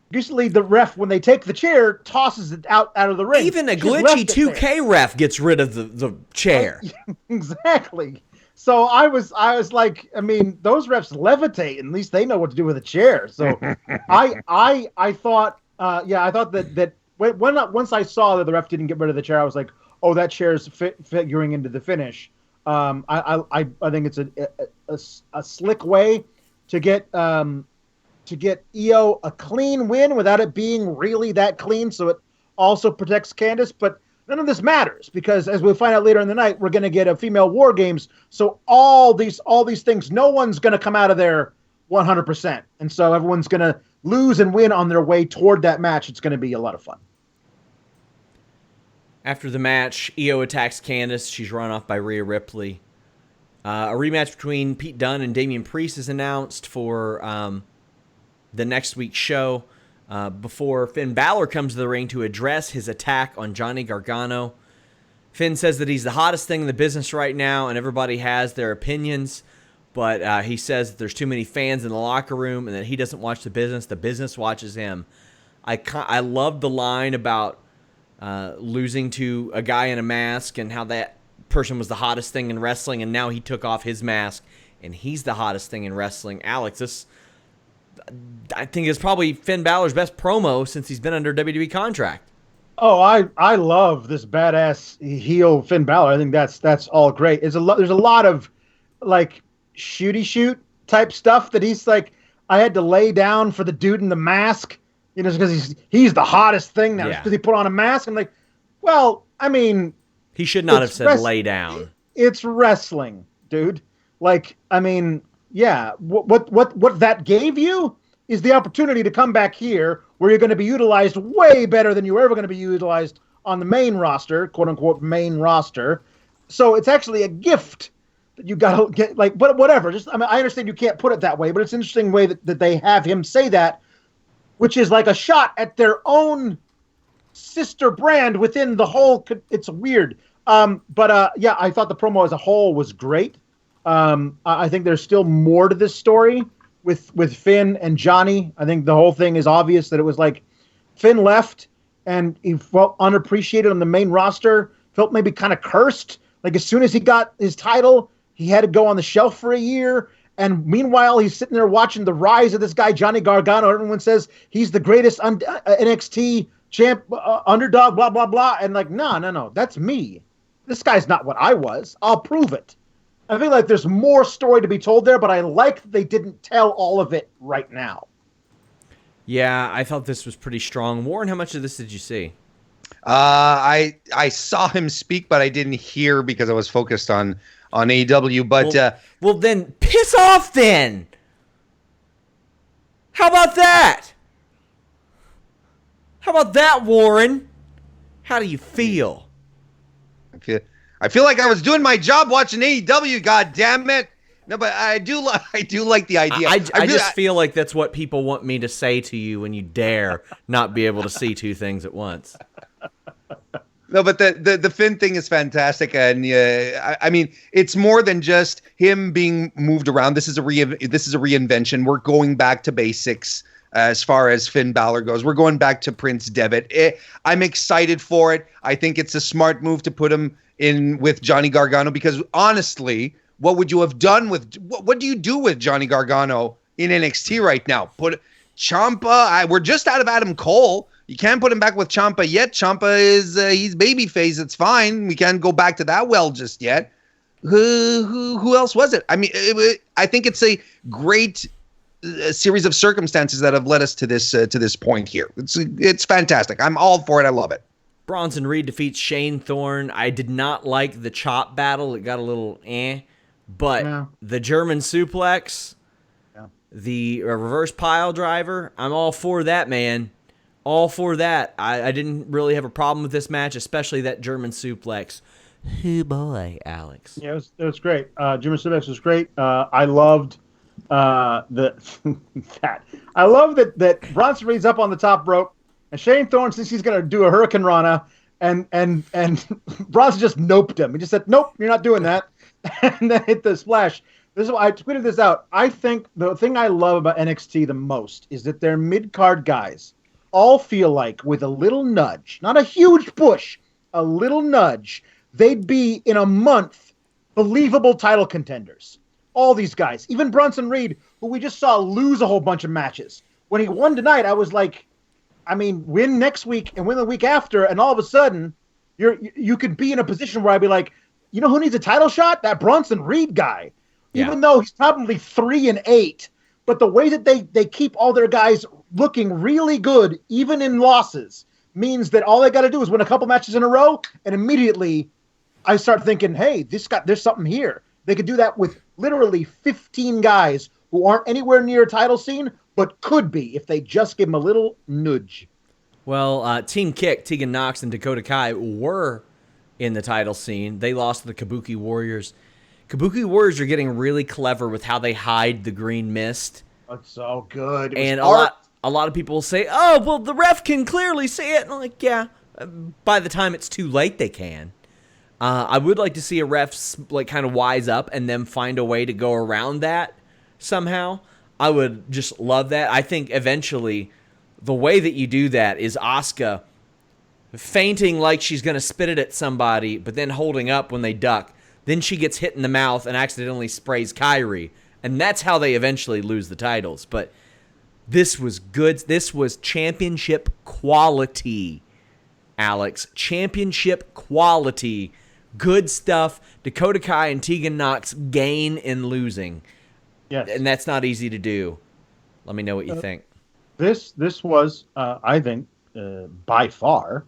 Speaker 2: Usually the ref, when they take the chair, tosses it out of the ring.
Speaker 1: Even a glitchy 2K ref gets rid of the chair.
Speaker 2: Exactly. So I was like, I mean, those refs levitate. At least they know what to do with a chair. So I thought that once I saw that the ref didn't get rid of the chair, I was like, oh, that chair's figuring into the finish. I think it's a slick way to get Io a clean win without it being really that clean, so it also protects Candice. But none of this matters, because as we'll find out later in the night, we're going to get a female Wargames. So all these things, no one's going to come out of there 100%, and so everyone's going to lose and win on their way toward that match. It's going to be a lot of fun.
Speaker 1: After the match, Io attacks Candice. She's run off by Rhea Ripley. A rematch between Pete Dunne and Damian Priest is announced for the next week's show before Finn Balor comes to the ring to address his attack on Johnny Gargano. Finn says that he's the hottest thing in the business right now, and everybody has their opinions, but he says that there's too many fans in the locker room and that he doesn't watch the business watches him. I love the line about losing to a guy in a mask and how that person was the hottest thing in wrestling, and now he took off his mask and he's the hottest thing in wrestling. Alex, this I think is probably Finn Balor's best promo since he's been under WWE contract.
Speaker 2: Oh, I love this badass heel Finn Balor. I think that's all great. There's a lot of like shooty shoot type stuff that he's like, I had to lay down for the dude in the mask, because he's the hottest thing now because he put on a mask. I'm like, well, I mean,
Speaker 1: he should not have said lay down.
Speaker 2: It's wrestling, dude. Like, I mean, yeah. What that gave you is the opportunity to come back here where you're going to be utilized way better than you were ever going to be utilized on the main roster, quote unquote main roster. So it's actually a gift that you got to get, like, but whatever. Just, I mean, I understand you can't put it that way, but it's an interesting way that they have him say that which is like a shot at their own sister brand within the whole. It's weird. Yeah, I thought the promo as a whole was great. I think there's still more to this story with Finn and Johnny. I think the whole thing is obvious that it was like Finn left and he felt unappreciated on the main roster, felt maybe kind of cursed. Like as soon as he got his title, he had to go on the shelf for a year. And meanwhile, he's sitting there watching the rise of this guy, Johnny Gargano. Everyone says he's the greatest NXT champ, underdog, blah, blah, blah. And like, no, that's me. This guy's not what I was. I'll prove it. I feel like there's more story to be told there, but I like that they didn't tell all of it right now.
Speaker 1: Yeah, I thought this was pretty strong. Warren, how much of this did you see?
Speaker 3: I saw him speak, but I didn't hear because I was focused on AEW. But
Speaker 1: well, then piss off. Then how about that? How about that, Warren? How do you feel?
Speaker 3: I feel like I was doing my job watching AEW. God damn it! No, but I do like the idea.
Speaker 1: I just feel like that's what people want me to say to you when you dare not be able to see two things at once.
Speaker 3: No, but the Finn thing is fantastic, and I mean, it's more than just him being moved around. This is a reinvention. We're going back to basics as far as Finn Balor goes. We're going back to Prince Devitt. I'm excited for it. I think it's a smart move to put him in with Johnny Gargano because honestly, what would you have done with what do you do with Johnny Gargano in NXT right now? Put Ciampa. We're just out of Adam Cole. You can't put him back with Ciampa yet. Ciampa is he's babyface. It's fine. We can't go back to that well just yet. Who else was it? I mean, I think it's a great series of circumstances that have led us to this point here. It's fantastic. I'm all for it. I love it.
Speaker 1: Bronson Reed defeats Shane Thorne. I did not like the chop battle. It got a little but the German suplex, the reverse pile driver, I'm all for that, man. All for that. I didn't really have a problem with this match, especially that German suplex. Oh boy, Alex.
Speaker 2: Yeah, it was great. German suplex was great. I loved that. I love that Bronson Reed's up on the top rope, and Shane Thorne thinks he's going to do a Hurricane Rana, and Bronson just noped him. He just said, "Nope, you're not doing that," and then hit the splash. This is why I tweeted this out. I think the thing I love about NXT the most is that their mid-card guys all feel like with a little nudge, not a huge push, a little nudge, they'd be in a month believable title contenders. All these guys, even Bronson Reed, who we just saw lose a whole bunch of matches. When he won tonight, I was like, I mean, win next week and win the week after, and all of a sudden, you could be in a position where I'd be like, you know who needs a title shot? That Bronson Reed guy. Yeah. Even though he's probably 3-8, but the way that they keep all their guys looking really good, even in losses, means that all they got to do is win a couple matches in a row, and immediately I start thinking, hey, there's something here. They could do that with literally 15 guys who aren't anywhere near a title scene, but could be if they just give them a little nudge.
Speaker 1: Well, Team Kick, Tegan Nox, and Dakota Kai were in the title scene. They lost to the Kabuki Warriors. Kabuki Warriors are getting really clever with how they hide the green mist.
Speaker 2: That's so good.
Speaker 1: And a lot of people say, oh, well, the ref can clearly see it. And I'm like, yeah, by the time it's too late, they can. I would like to see a ref like kind of wise up and then find a way to go around that somehow. I would just love that. I think eventually the way that you do that is Asuka fainting like she's going to spit it at somebody, but then holding up when they duck. Then she gets hit in the mouth and accidentally sprays Kyrie. And that's how they eventually lose the titles. But this was good. This was championship quality, Alex. Championship quality. Good stuff. Dakota Kai and Tegan Nox gain in losing.
Speaker 2: Yes.
Speaker 1: And that's not easy to do. Let me know what you think.
Speaker 2: This was, I think, by far,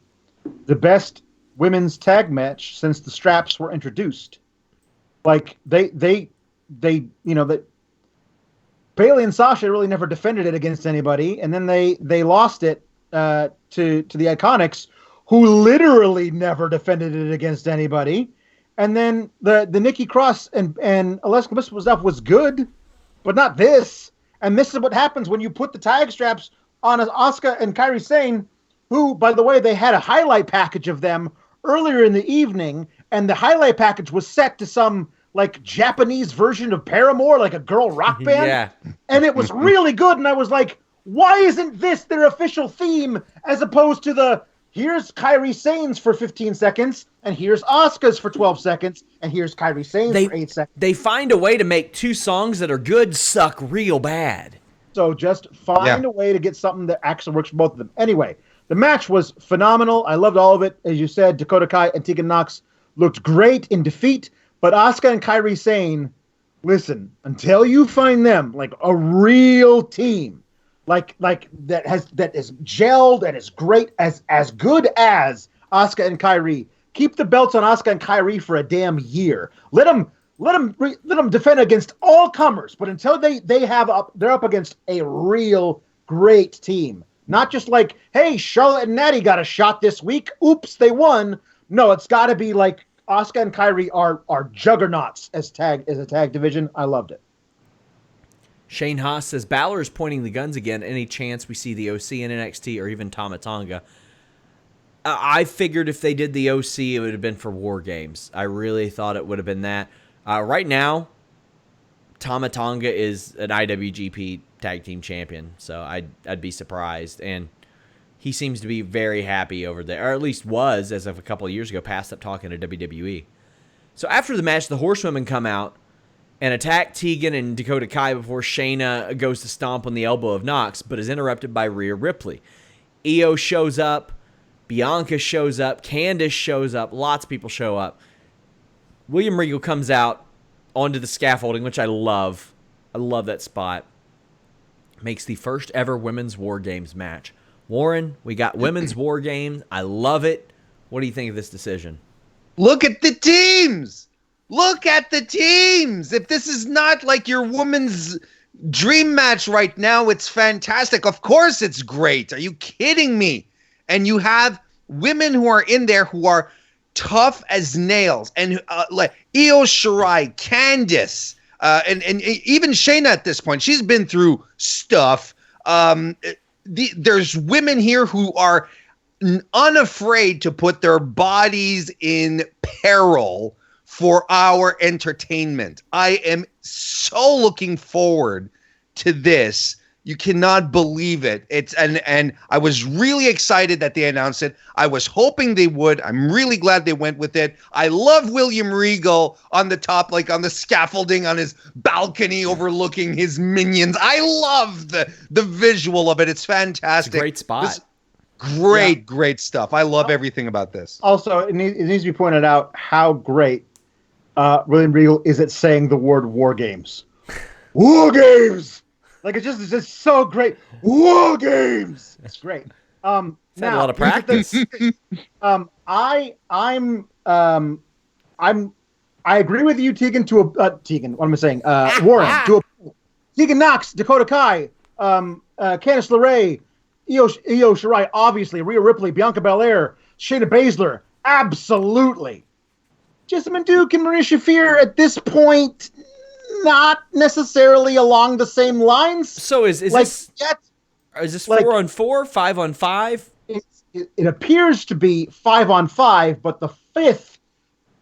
Speaker 2: the best women's tag match since the straps were introduced. Like they that Bayley and Sasha really never defended it against anybody, and then they lost it to the Iconics, who literally never defended it against anybody. And then the Nikki Cross and Alexa Bliss stuff was good, but not this. And this is what happens when you put the tag straps on Asuka and Kairi Sane, who, by the way, they had a highlight package of them earlier in the evening, and the highlight package was set to some like Japanese version of Paramore, like a girl rock band.
Speaker 1: Yeah.
Speaker 2: And it was really good. And I was like, why isn't this their official theme as opposed to the here's Kairi Sane's for 15 seconds, and here's Asuka's for 12 seconds, and here's Kairi Sane's for 8 seconds.
Speaker 1: They find a way to make two songs that are good suck real bad.
Speaker 2: So just find a way to get something that actually works for both of them. Anyway, the match was phenomenal. I loved all of it. As you said, Dakota Kai and Tegan Nox looked great in defeat. But Asuka and Kairi Sane, listen, until you find them like a real team, like that is gelled and is great as good as Asuka and Kairi, keep the belts on Asuka and Kairi for a damn year. Let them defend against all comers. But until they're up against a real great team, not just like, hey, Charlotte and Natty got a shot this week. Oops, they won. No, it's got to be like. Asuka and Kairi are juggernauts as a tag division. I loved it.
Speaker 1: Shane Haas says Balor is pointing the guns again. Any chance we see the OC in NXT or even Tama Tonga? I figured if they did the OC, it would have been for Wargames. I really thought it would have been that. Right now, Tama Tonga is an IWGP Tag Team Champion, so I'd be surprised. And he seems to be very happy over there, or at least was as of a couple of years ago, passed up talking to WWE. So after the match, the Horsewomen come out and attack Tegan and Dakota Kai before Shayna goes to stomp on the elbow of Nox, but is interrupted by Rhea Ripley. Io shows up, Bianca shows up, Candice shows up, lots of people show up. William Regal comes out onto the scaffolding, which I love. I love that spot. Makes the first ever women's War Games match. Warren, we got women's War Games. I love it. What do you think of this decision?
Speaker 3: Look at the teams. Look at the teams. If this is not like your woman's dream match right now, it's fantastic. Of course it's great. Are you kidding me? And you have women who are in there who are tough as nails. And like Io Shirai, Candice, and even Shayna at this point. She's been through stuff. There's women here who are unafraid to put their bodies in peril for our entertainment. I am so looking forward to this. You cannot believe it. And I was really excited that they announced it. I was hoping they would. I'm really glad they went with it. I love William Regal on the top, like on the scaffolding on his balcony overlooking his minions. I love the visual of it. It's fantastic.
Speaker 1: It's a great spot.
Speaker 3: Great stuff. I love everything about this.
Speaker 2: Also, it needs to be pointed out how great William Regal is at saying the word War Games. War Games! Like, it's just so great. War Games! It's great.
Speaker 1: Had a lot of practice.
Speaker 2: I agree with you, Tegan, Tegan, what am I saying? Warren, Tegan Nox, Dakota Kai, Candice LeRae, Io Shirai, obviously, Rhea Ripley, Bianca Belair, Shayna Baszler, absolutely. Jessamine Duke and Maria Shafir at this point, not necessarily along the same lines.
Speaker 1: So is
Speaker 2: like,
Speaker 1: this 4-on-4, 5-on-5?
Speaker 2: It appears to be 5-on-5, but the fifth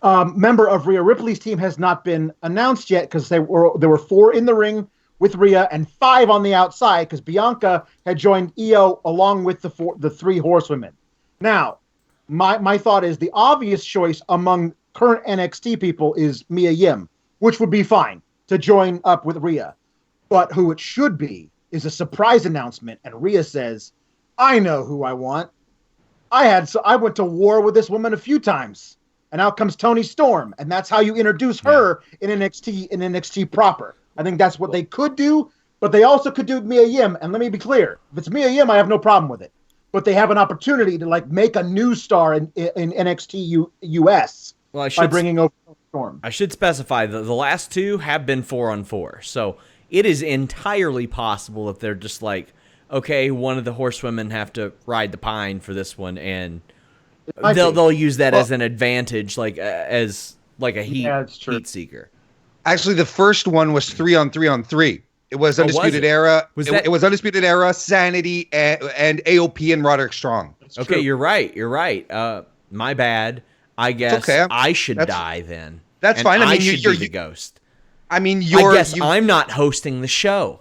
Speaker 2: member of Rhea Ripley's team has not been announced yet because there were 4 in the ring with Rhea and 5 on the outside because Bianca had joined Io along with the 3 horsewomen. Now, my thought is the obvious choice among current NXT people is Mia Yim, which would be fine to join up with Rhea. But who it should be is a surprise announcement, and Rhea says, I know who I want. I went to war with this woman a few times, and out comes Toni Storm, and that's how you introduce her in NXT proper. I think that's what they could do, but they also could do Mia Yim, and let me be clear, if it's Mia Yim, I have no problem with it. But they have an opportunity to like make a new star in NXT US by bringing over Storm.
Speaker 1: I should specify that the last 2 have been 4-on-4, so it is entirely possible that they're just like, okay, one of the horsewomen have to ride the pine for this one, and they'll use that as an advantage, like as like a heat seeker.
Speaker 3: Actually, the first one was 3-on-3-on-3. It was
Speaker 1: Oh, was
Speaker 3: Undisputed
Speaker 1: it?
Speaker 3: Era.
Speaker 1: Was
Speaker 3: it,
Speaker 1: that-
Speaker 3: it was Undisputed Era, Sanity, and AOP and Roderick Strong.
Speaker 1: Okay, you're right. You're right. My bad. I guess
Speaker 3: okay.
Speaker 1: I should
Speaker 3: That's-
Speaker 1: die then.
Speaker 3: That's
Speaker 1: And
Speaker 3: fine. I mean,
Speaker 1: I should
Speaker 3: you're
Speaker 1: be the ghost.
Speaker 3: I mean,
Speaker 1: I guess I'm not hosting the show.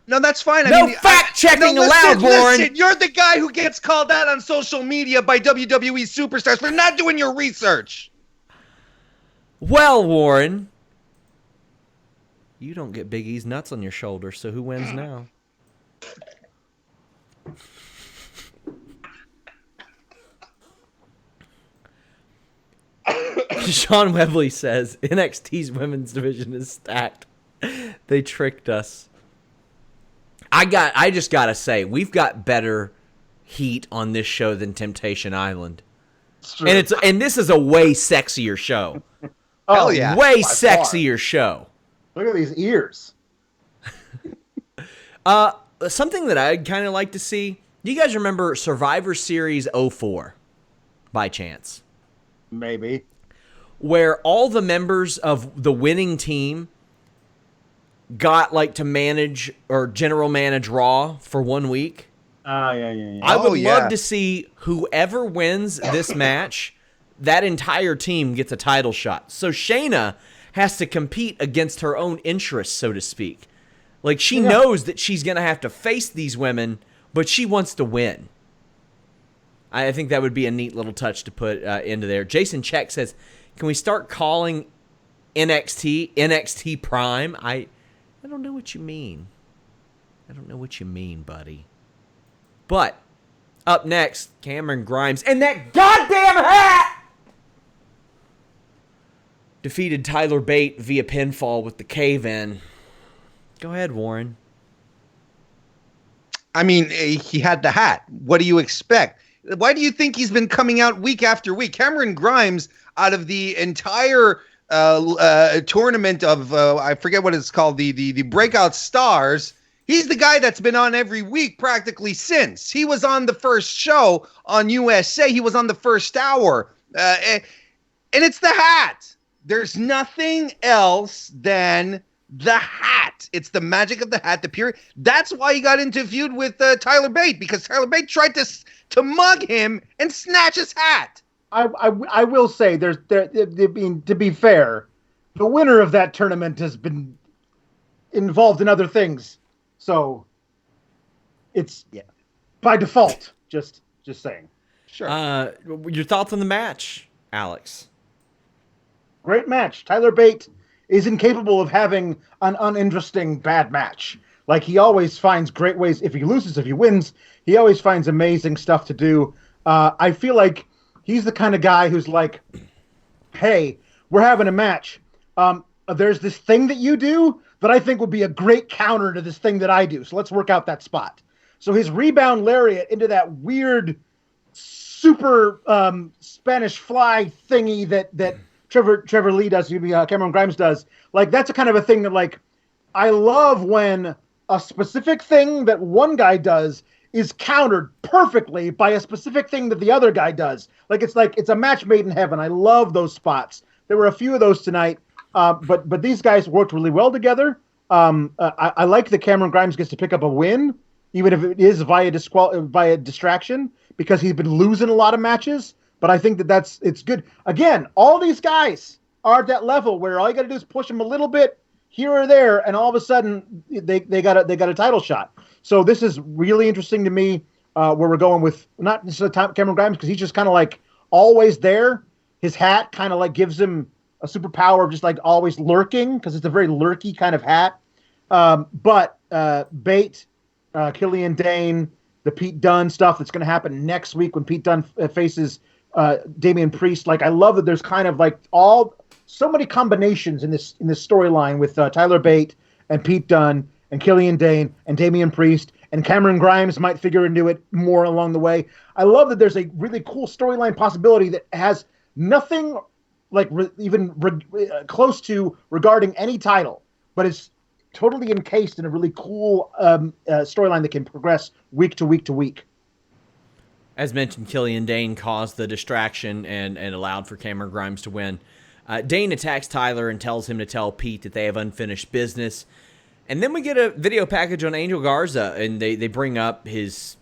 Speaker 3: No, that's fine.
Speaker 1: No fact-checking allowed, Warren.
Speaker 3: Listen, you're the guy who gets called out on social media by WWE superstars for not doing your research.
Speaker 1: Well, Warren, you don't get Big E's nuts on your shoulder, so who wins now? Sean Webley says NXT's women's division is stacked. They tricked us. I just gotta say, we've got better heat on this show than Temptation Island. And this is a way sexier show.
Speaker 3: Hell yeah.
Speaker 1: Way
Speaker 2: by
Speaker 1: sexier show.
Speaker 2: Look at these ears.
Speaker 1: Something that I'd kind of like to see. Do you guys remember Survivor Series 04 by chance?
Speaker 2: Maybe.
Speaker 1: Where all the members of the winning team got like to manage or general manage Raw for 1 week.
Speaker 2: Yeah.
Speaker 1: I would
Speaker 3: yeah.
Speaker 1: love to see whoever wins this match, that entire team gets a title shot. So Shayna has to compete against her own interests, so to speak. Like she knows that she's going to have to face these women, but she wants to win. I think that would be a neat little touch to put into there. Jason Check says, can we start calling NXT Prime? I don't know what you mean. I don't know what you mean, buddy. But up next, Cameron Grimes and that goddamn hat defeated Tyler Bate via pinfall with the cave-in. Go ahead, Warren.
Speaker 3: I mean, he had the hat. What do you expect? Why do you think he's been coming out week after week? Cameron Grimes, out of the entire tournament of, I forget what it's called, the Breakout Stars, he's the guy that's been on every week practically since. He was on the first show on USA. He was on the first hour. And it's the hat. There's nothing else than the hat. It's the magic of the hat, the pure. That's why he got into a feud with Tyler Bate, because Tyler Bate tried to mug him and snatch his hat.
Speaker 2: I will say to be fair, the winner of that tournament has been involved in other things, so it's by default. Just saying.
Speaker 3: Sure.
Speaker 1: Your thoughts on the match, Alex?
Speaker 2: Great match. Tyler Bate is incapable of having an uninteresting bad match. Like, he always finds great ways. If he loses, if he wins, he always finds amazing stuff to do. I feel like he's the kind of guy who's like, hey, we're having a match. There's this thing that you do that I think would be a great counter to this thing that I do. So let's work out that spot. So his rebound lariat into that weird super Spanish fly thingy that Trevor Lee does, Cameron Grimes does. Like, that's a kind of a thing that, like, I love when a specific thing that one guy does is countered perfectly by a specific thing that the other guy does. Like it's a match made in heaven. I love those spots. There were a few of those tonight, but these guys worked really well together. I like that Cameron Grimes gets to pick up a win, even if it is via distraction, because he's been losing a lot of matches. But I think it's good. Again, all these guys are at that level where all you got to do is push them a little bit here or there, and all of a sudden they got a title shot. So this is really interesting to me, where we're going with not necessarily Cameron Grimes, because he's just kind of like always there. His hat kind of like gives him a superpower of just like always lurking, because it's a very lurky kind of hat. But Bate, Killian Dane, the Pete Dunne stuff that's going to happen next week when Pete Dunne faces Damian Priest. Like, I love that there's kind of like so many combinations in this storyline with Tyler Bate and Pete Dunne and Killian Dane and Damian Priest, and Cameron Grimes might figure into it more along the way. I love that there's a really cool storyline possibility that has nothing like close to regarding any title, but it's totally encased in a really cool storyline that can progress week to week to week.
Speaker 1: As mentioned, Killian Dane caused the distraction and allowed for Cameron Grimes to win. Dane attacks Tyler and tells him to tell Pete that they have unfinished business. And then we get a video package on Angel Garza, and they bring up his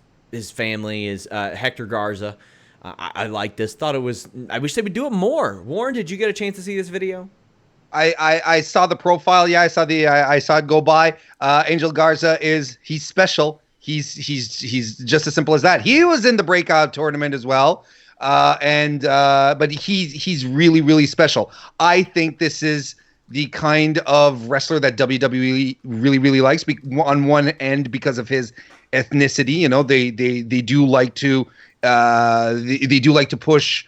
Speaker 1: family, his Hector Garza. I like this. Thought it was. I wish they would do it more. Warren, did you get a chance to see this video?
Speaker 3: I saw the profile. Yeah, I saw it go by. Angel Garza he's special. He's just as simple as that. He was in the breakout tournament as well. But he's really, really special. I think this is the kind of wrestler that WWE really, really likes. On one end, because of his ethnicity, you know, they do like to push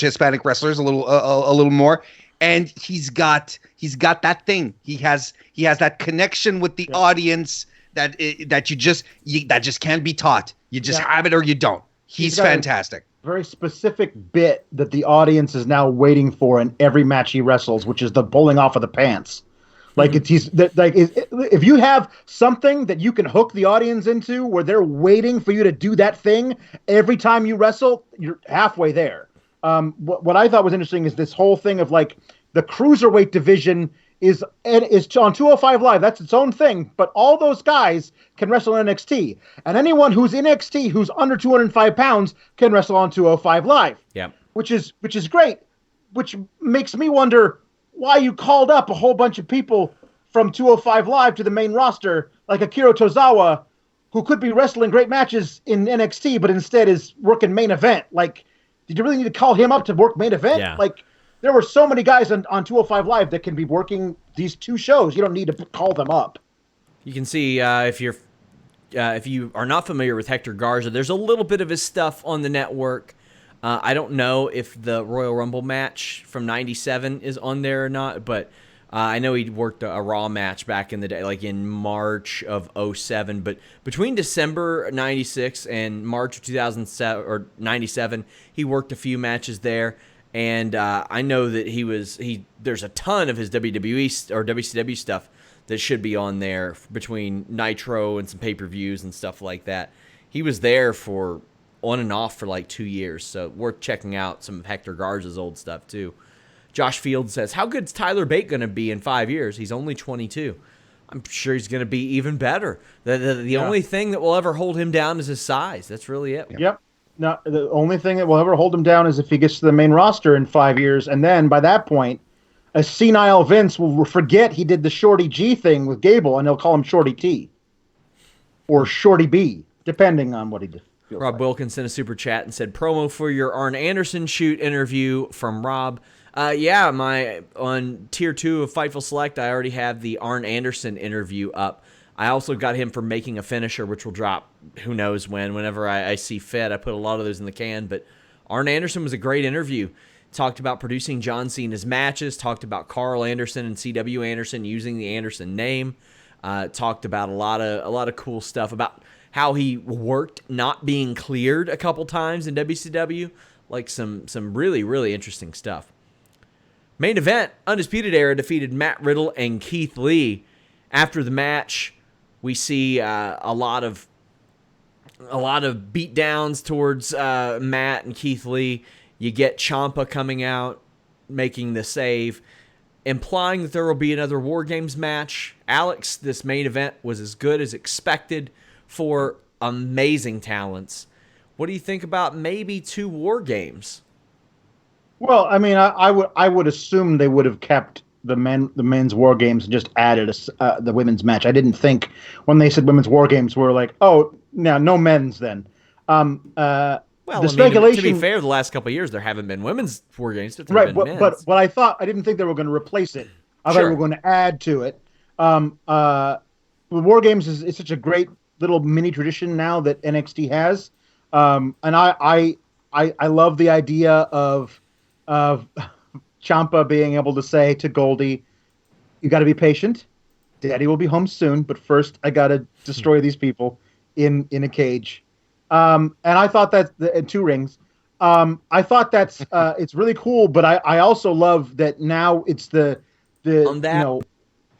Speaker 3: Hispanic wrestlers a little more. And he's got that thing. He has that connection with the audience that just can't be taught. You just have it or you don't. He's fantastic.
Speaker 2: Very specific bit that the audience is now waiting for in every match he wrestles, which is the pulling off of the pants. Like if you have something that you can hook the audience into, where they're waiting for you to do that thing every time you wrestle, you're halfway there. What I thought was interesting is this whole thing of like the cruiserweight division is on 205 Live. That's its own thing, but all those guys can wrestle in NXT, and anyone who's in NXT who's under 205 pounds can wrestle on 205 Live.
Speaker 1: Yeah,
Speaker 2: which is great. Which makes me wonder why you called up a whole bunch of people from 205 Live to the main roster, like Akira Tozawa, who could be wrestling great matches in NXT, but instead is working main event. Like, did you really need to call him up to work main event?
Speaker 1: Yeah.
Speaker 2: Like, there were so many guys on 205 Live that can be working these two shows. You don't need to call them up.
Speaker 1: You can see if you are not familiar with Hector Garza, there's a little bit of his stuff on the network. I don't know if the Royal Rumble match from '97 is on there or not, but I know he worked a Raw match back in the day, like in March of '07. But between December '96 and March of 2007 or '97, he worked a few matches there. And I know that there's a ton of his WWE or WCW stuff that should be on there between Nitro and some pay-per-views and stuff like that. He was there for on and off for like 2 years, so worth checking out some of Hector Garza's old stuff too. Josh Field says, how good's Tyler Bate going to be in 5 years? He's only 22. I'm sure he's going to be even better. The only thing that will ever hold him down is his size. That's really it.
Speaker 2: Yep. No, the only thing that will ever hold him down is if he gets to the main roster in 5 years, and then by that point, a senile Vince will forget he did the Shorty G thing with Gable, and he'll call him Shorty T or Shorty B, depending on what he did.
Speaker 1: Rob Wilkins sent a super chat and said, promo for your Arn Anderson shoot interview from Rob. On tier 2 of Fightful Select, I already have the Arn Anderson interview up. I also got him for making a finisher, which will drop who knows whenever I see fit. I put a lot of those in the can, but Arn Anderson was a great interview. Talked about producing John Cena's matches, talked about Carl Anderson and C.W. Anderson using the Anderson name, talked about a lot of cool stuff about how he worked not being cleared a couple times in WCW, like some really, really interesting stuff. Main event, Undisputed Era defeated Matt Riddle and Keith Lee. After the match, we see a lot of beatdowns towards Matt and Keith Lee. You get Ciampa coming out, making the save, implying that there will be another Wargames match. Alex, this main event was as good as expected for amazing talents. What do you think about maybe 2 Wargames?
Speaker 2: Well, I mean, I would assume they would have kept the men's War Games and just added the women's match. I didn't think when they said women's War Games, we're like, oh, no men's then.
Speaker 1: Well, speculation, to be fair, the last couple of years there haven't been women's War Games,
Speaker 2: right? But I didn't think they were going to replace it. I thought they were going to add to it. The War Games is such a great little mini tradition now that NXT has, and I love the idea of Ciampa being able to say to Goldie, "You got to be patient. Daddy will be home soon, but first I got to destroy these people in a cage." And I thought that in 2 rings. I thought that's it's really cool, but I also love that now it's the
Speaker 1: on that,
Speaker 2: you know,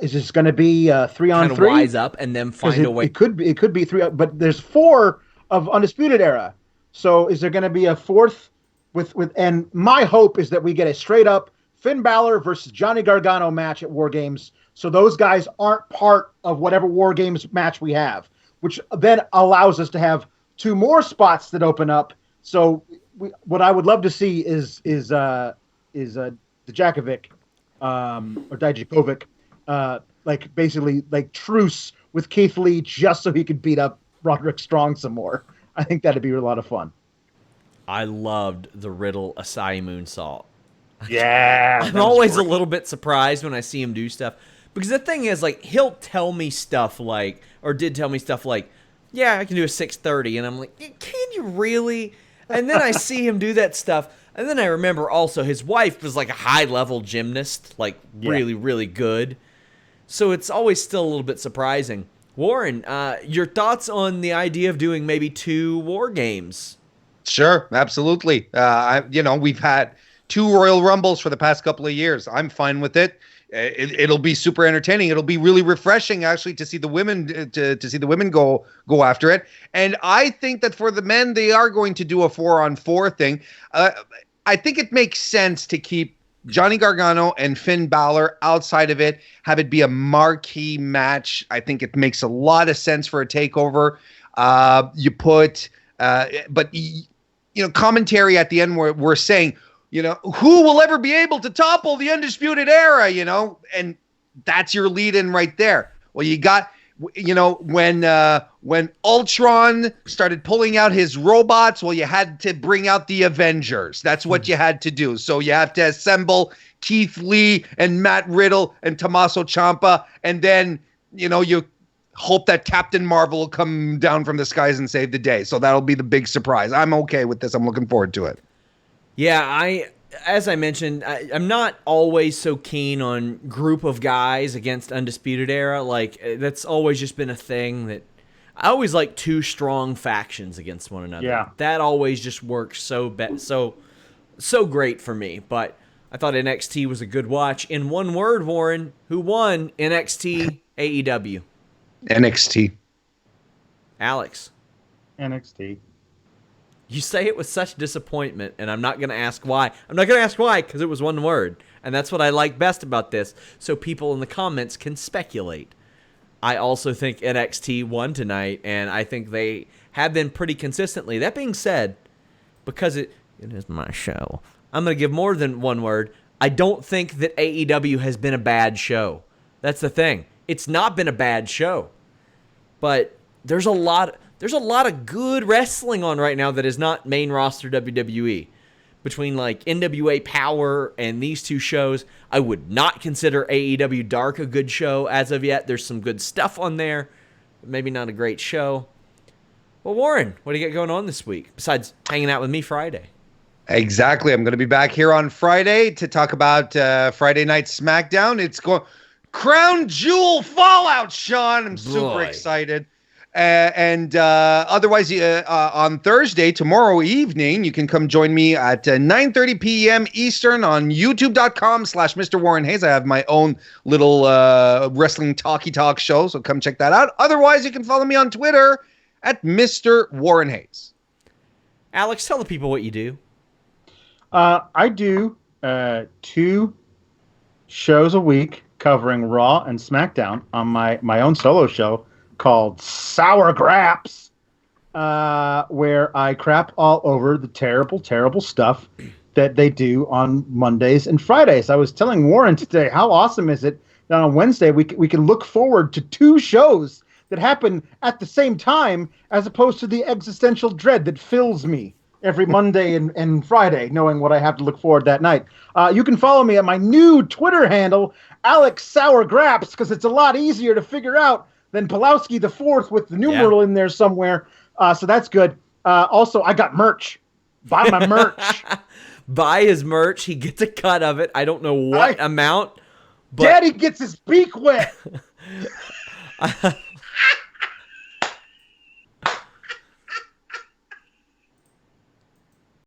Speaker 2: is this going to be 3 on 3?
Speaker 1: Kind of wise up and then find a way.
Speaker 2: It could be 3, but there's 4 of Undisputed Era. So is there going to be a 4th with? And my hope is that we get a straight up Finn Balor versus Johnny Gargano match at Wargames. So those guys aren't part of whatever Wargames match we have, which then allows us to have 2 more spots that open up. So what I would love to see is Dijakovic, or Dijakovic, like basically like truce with Keith Lee just so he could beat up Roderick Strong some more. I think that'd be a lot of fun.
Speaker 1: I loved the Riddle Asai moonsault.
Speaker 2: Yeah.
Speaker 1: I'm always a little bit surprised when I see him do stuff. Because the thing is, like, he'll tell me stuff like, or did tell me stuff like, yeah, I can do a 630. And I'm like, can you really? And then I see him do that stuff. And then I remember also his wife was like a high-level gymnast, like really, really good. So it's always still a little bit surprising. Warren, your thoughts on the idea of doing maybe 2 war games?
Speaker 3: Sure, absolutely. We've had 2 Royal Rumbles for the past couple of years. I'm fine with it. It'll be super entertaining. It'll be really refreshing, actually, to see the women to see the women go after it. And I think that for the men, they are going to do a 4-on-4 thing. I think it makes sense to keep Johnny Gargano and Finn Balor outside of it. Have it be a marquee match. I think it makes a lot of sense for a takeover. You put, commentary at the end where we're saying, who will ever be able to topple the Undisputed Era, and that's your lead in right there. Well, you got, when Ultron started pulling out his robots, well, you had to bring out the Avengers. That's what you had to do. So you have to assemble Keith Lee and Matt Riddle and Tommaso Ciampa, and then, you hope that Captain Marvel will come down from the skies and save the day. So that'll be the big surprise. I'm okay with this. I'm looking forward to it.
Speaker 1: Yeah, as I mentioned, I'm not always so keen on group of guys against Undisputed Era. Like, that's always just been a thing that I always like 2 strong factions against one another.
Speaker 2: Yeah.
Speaker 1: That always just works so great for me. But I thought NXT was a good watch. In one word, Warren, who won NXT AEW?
Speaker 3: NXT.
Speaker 1: Alex.
Speaker 2: NXT.
Speaker 1: You say it with such disappointment, and I'm not going to ask why. I'm not going to ask why because it was one word, and that's what I like best about this, so people in the comments can speculate. I also think NXT won tonight, and I think they have been pretty consistently. That being said, because it is my show, I'm going to give more than one word. I don't think that AEW has been a bad show. That's the thing. It's not been a bad show, but there's a lot of good wrestling on right now that is not main roster WWE. Between like NWA Power and these 2 shows, I would not consider AEW Dark a good show as of yet. There's some good stuff on there, but maybe not a great show. Well, Warren, what do you got going on this week besides hanging out with me Friday?
Speaker 3: Exactly. I'm going to be back here on Friday to talk about Friday Night SmackDown. It's going Crown Jewel Fallout, Sean. I'm super excited. Otherwise, on Thursday, tomorrow evening, you can come join me at 9:30 p.m. Eastern on youtube.com/Mr. Warren Hayes. I have my own little wrestling talkie talk show, so come check that out. Otherwise, you can follow me on Twitter at Mr. Warren Hayes.
Speaker 1: Alex, tell the people what you do.
Speaker 2: I do 2 shows a week covering Raw and SmackDown on my own solo show called Sour Graps, where I crap all over the terrible, terrible stuff that they do on Mondays and Fridays. I was telling Warren today, how awesome is it that on Wednesday we can look forward to 2 shows that happen at the same time, as opposed to the existential dread that fills me every Monday and Friday, knowing what I have to look forward that night. You can follow me at my new Twitter handle, Alex Sour Graps, because it's a lot easier to figure out than Pulowski the Fourth with the numeral in there somewhere. So that's good. Also, I got merch. Buy my merch.
Speaker 1: Buy his merch. He gets a cut of it. I don't know what amount. But
Speaker 2: Daddy gets his beak wet.